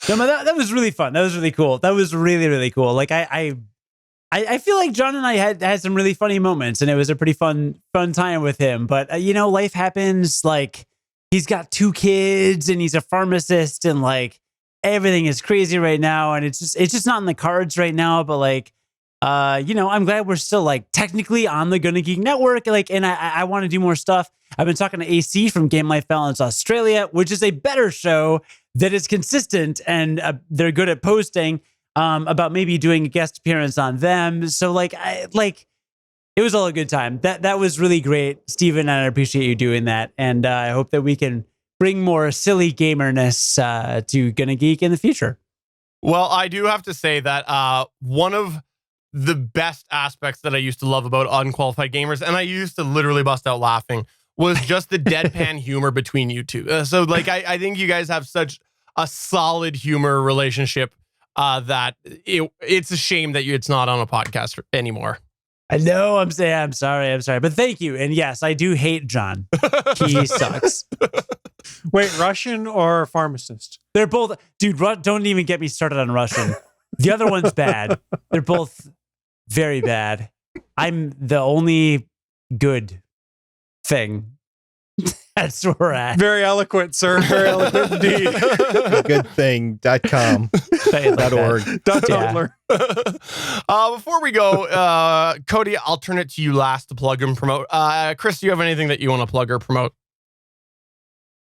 No, that was really fun. That was really cool. That was really, really cool. Like I feel like John and I had some really funny moments, and it was a pretty fun time with him. But life happens. Like he's got 2 kids, and he's a pharmacist, and like everything is crazy right now, and it's just not in the cards right now. But like, I'm glad we're still like technically on the Gonna Geek Network. Like, and I want to do more stuff. I've been talking to AC from Game Life Balance Australia, which is a better show that is consistent, and they're good at posting. About maybe doing a guest appearance on them. So it was all a good time. That was really great, Steven, and I appreciate you doing that. And I hope that we can bring more silly gamerness to Gonna Geek in the future. Well, I do have to say that one of the best aspects that I used to love about Unqualified Gamers, and I used to literally bust out laughing, was just the deadpan humor between you 2. So I think you guys have such a solid humor relationship that it's a shame that it's not on a podcast anymore. I know. I'm sorry, but thank you. And yes, I do hate John. He sucks. Wait, Russian or pharmacist? They're both, dude. Don't even get me started on Russian. The other one's bad. They're both very bad. I'm the only good thing. That's where we're at. Very eloquent, sir. Very eloquent indeed. Goodthing.com. .org. Before we go, Cody, I'll turn it to you last to plug and promote. Chris, do you have anything that you want to plug or promote?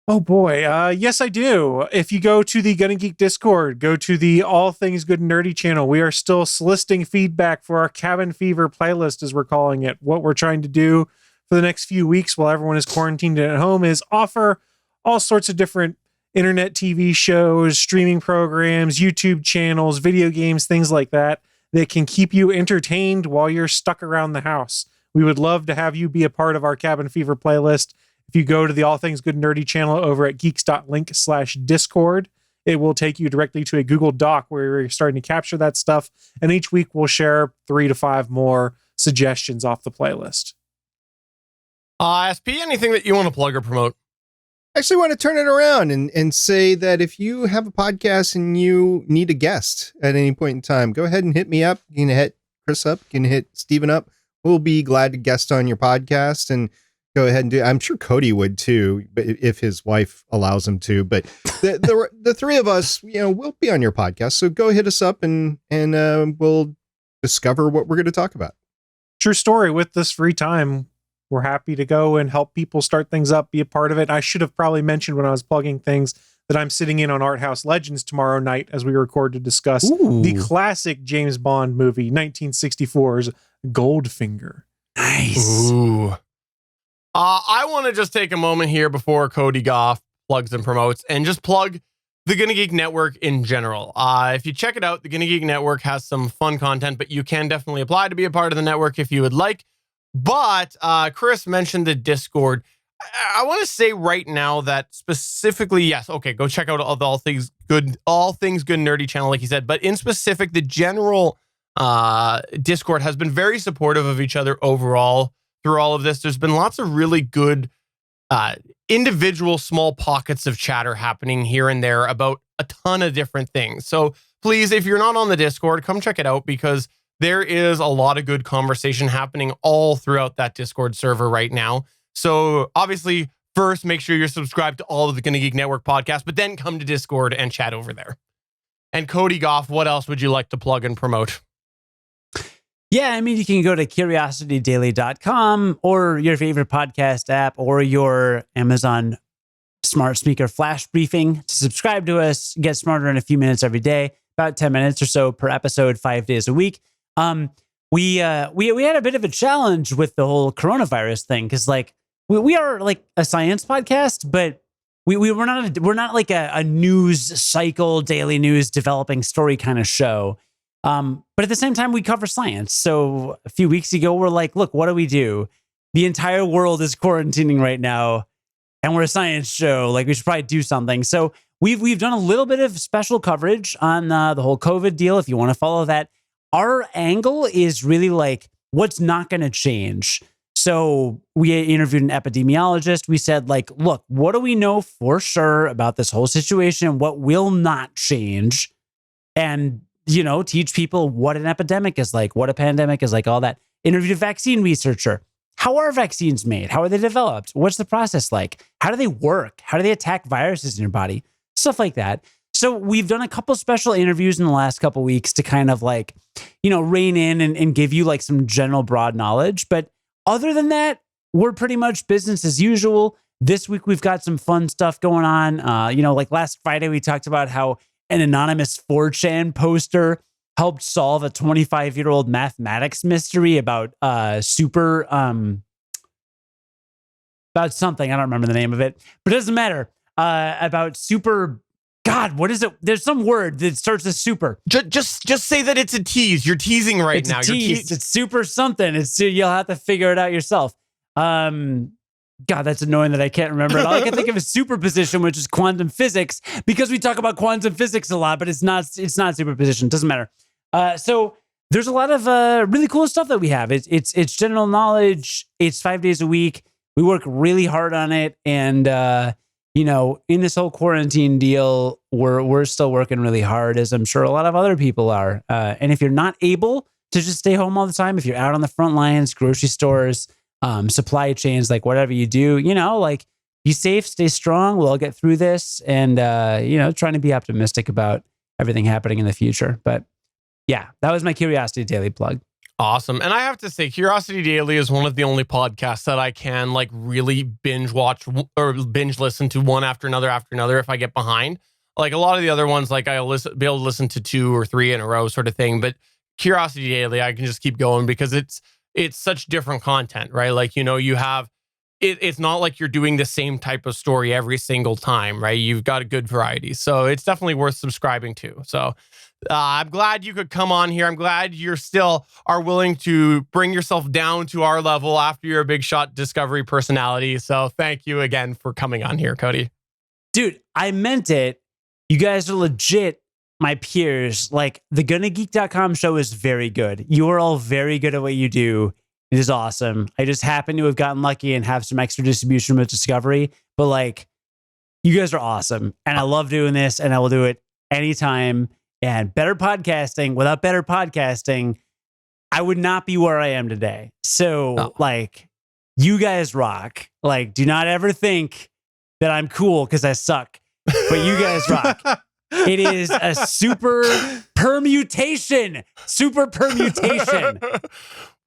Oh boy, yes I do. If you go to the Gun and Geek Discord, go to the All Things Good Nerdy channel. We are still soliciting feedback for our Cabin Fever playlist, as we're calling it. What we're trying to do for the next few weeks while everyone is quarantined at home is offer all sorts of different internet TV shows, streaming programs, YouTube channels, video games, things like that can keep you entertained while you're stuck around the house. We would love to have you be a part of our Cabin Fever playlist. If you go to the All Things Good Nerdy channel over at geeks.link/discord, it will take you directly to a Google Doc where we're starting to capture that stuff. And each week we'll share 3 to 5 more suggestions off the playlist. SP, anything that you want to plug or promote? I actually want to turn it around and say that if you have a podcast and you need a guest at any point in time, go ahead and hit me up. You can hit Chris up. You can hit Steven up. We'll be glad to guest on your podcast and go ahead and do. I'm sure Cody would too, but if his wife allows him to. But the three of us, we'll be on your podcast. So go hit us up and we'll discover what we're going to talk about. True story. With this free time, we're happy to go and help people start things up, be a part of it. I should have probably mentioned when I was plugging things that I'm sitting in on Art House Legends tomorrow night as we record to discuss the classic James Bond movie, 1964's Goldfinger. Nice. Ooh. I want to just take a moment here before Cody Gough plugs and promotes and just plug the Gonna Geek Network in general. If you check it out, the Gonna Geek Network has some fun content, but you can definitely apply to be a part of the network if you would like. But Chris mentioned the Discord. I want to say right now that specifically, yes, okay, go check out all things good nerdy channel, like he said. But in specific, the general Discord has been very supportive of each other overall through all of this. There's been lots of really good individual small pockets of chatter happening here and there about a ton of different things. So please, if you're not on the Discord, come check it out because there is a lot of good conversation happening all throughout that Discord server right now. So obviously, first, make sure you're subscribed to all of the Gonna Geek Network podcasts, but then come to Discord and chat over there. And Cody Gough, what else would you like to plug and promote? Yeah, I mean, you can go to curiositydaily.com or your favorite podcast app or your Amazon smart speaker flash briefing to subscribe to us, get smarter in a few minutes every day, about 10 minutes or so per episode, 5 days a week. We had a bit of a challenge with the whole coronavirus thing because we are like a science podcast, but we're not like a news cycle, daily news developing story kind of show. But at the same time, we cover science. So a few weeks ago, we're like, look, what do we do? The entire world is quarantining right now, and we're a science show. Like we should probably do something. So we've done a little bit of special coverage on the whole COVID deal. If you want to follow that. Our angle is really like what's not going to change. So we interviewed an epidemiologist. We said, like, look, what do we know for sure about this whole situation? What will not change? And, teach people what an epidemic is like, what a pandemic is like, all that. Interviewed a vaccine researcher. How are vaccines made? How are they developed? What's the process like? How do they work? How do they attack viruses in your body? Stuff like that. So we've done a couple special interviews in the last couple weeks to kind of rein in and give you like some general broad knowledge. But other than that, we're pretty much business as usual. This week, we've got some fun stuff going on. Like last Friday, we talked about how an anonymous 4chan poster helped solve a 25-year-old mathematics mystery about about something. I don't remember the name of it, but it doesn't matter. About super... God, what is it? There's some word that starts with super. Just say that it's a tease. You're teasing right now. It's a tease. It's super something. You'll have to figure it out yourself. God, that's annoying that I can't remember it. All I can think of is superposition, which is quantum physics, because we talk about quantum physics a lot, but it's not superposition. Doesn't matter. So there's a lot of really cool stuff that we have. It's general knowledge. It's 5 days a week. We work really hard on it, and in this whole quarantine deal, we're still working really hard, as I'm sure a lot of other people are. And if you're not able to just stay home all the time, if you're out on the front lines, grocery stores, supply chains, like whatever you do, like be safe, stay strong. We'll all get through this, and trying to be optimistic about everything happening in the future. But yeah, that was my Curiosity Daily plug. Awesome. And I have to say, Curiosity Daily is one of the only podcasts that I can like really binge watch or binge listen to one after another if I get behind. Like a lot of the other ones, like I'll be able to listen to 2 or 3 in a row sort of thing. But Curiosity Daily, I can just keep going because it's such different content, right? Like, you have, it's not like you're doing the same type of story every single time, right? You've got a good variety. So it's definitely worth subscribing to. So I'm glad you could come on here. I'm glad you're still are willing to bring yourself down to our level after you're a big shot Discovery personality. So thank you again for coming on here, Cody. Dude, I meant it. You guys are legit my peers. Like the GonnaGeek.com show is very good. You are all very good at what you do. It is awesome. I just happen to have gotten lucky and have some extra distribution with Discovery. But like, you guys are awesome. And I love doing this, and I will do it anytime. And better podcasting, without better podcasting, I would not be where I am today. So like, you guys rock. Like, do not ever think that I'm cool because I suck, but you guys rock. It is a super permutation.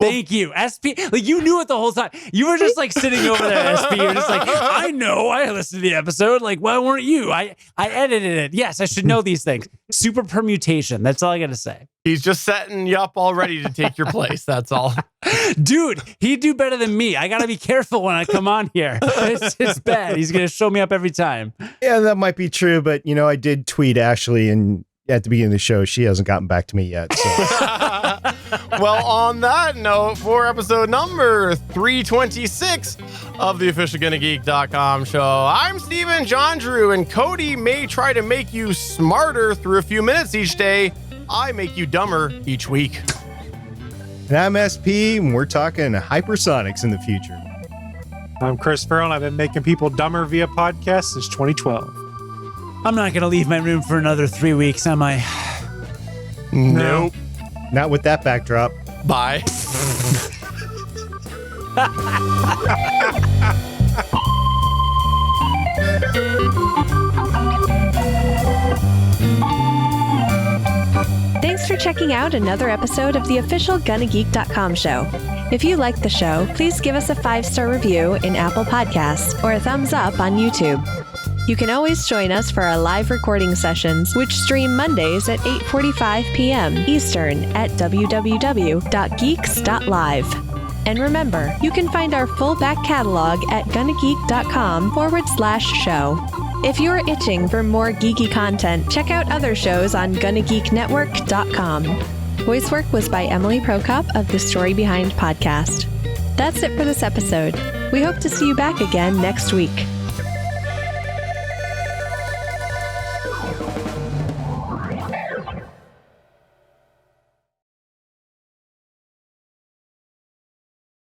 Thank you, SP. Like, you knew it the whole time. You were just like sitting over there, SP. You're just like, I know. I listened to the episode. Like, why weren't you? I edited it. Yes, I should know these things. Super permutation. That's all I got to say. He's just setting you up already to take your place. That's all. Dude, he'd do better than me. I got to be careful when I come on here. It's bad. He's going to show me up every time. Yeah, that might be true. But, I did tweet Ashley and at the beginning of the show, she hasn't gotten back to me yet. So. Well, on that note, for episode number 326 of the official GonnaGeek.com show, I'm Steven John Drew, and Cody may try to make you smarter through a few minutes each day. I make you dumber each week. And I'm SP, and we're talking hypersonics in the future. I'm Chris Farrell, and I've been making people dumber via podcast since 2012. I'm not going to leave my room for another 3 weeks, am I? Nope. Not with that backdrop. Bye. Thanks for checking out another episode of the official GonnaGeek.com show. If you like the show, please give us a 5-star review in Apple Podcasts or a thumbs up on YouTube. You can always join us for our live recording sessions, which stream Mondays at 8:45 p.m. Eastern at www.geeks.live. And remember, you can find our full back catalog at GonnaGeek.com/show. If you're itching for more geeky content, check out other shows on GonnaGeekNetwork.com. Voice work was by Emily Prokop of the Story Behind podcast. That's it for this episode. We hope to see you back again next week.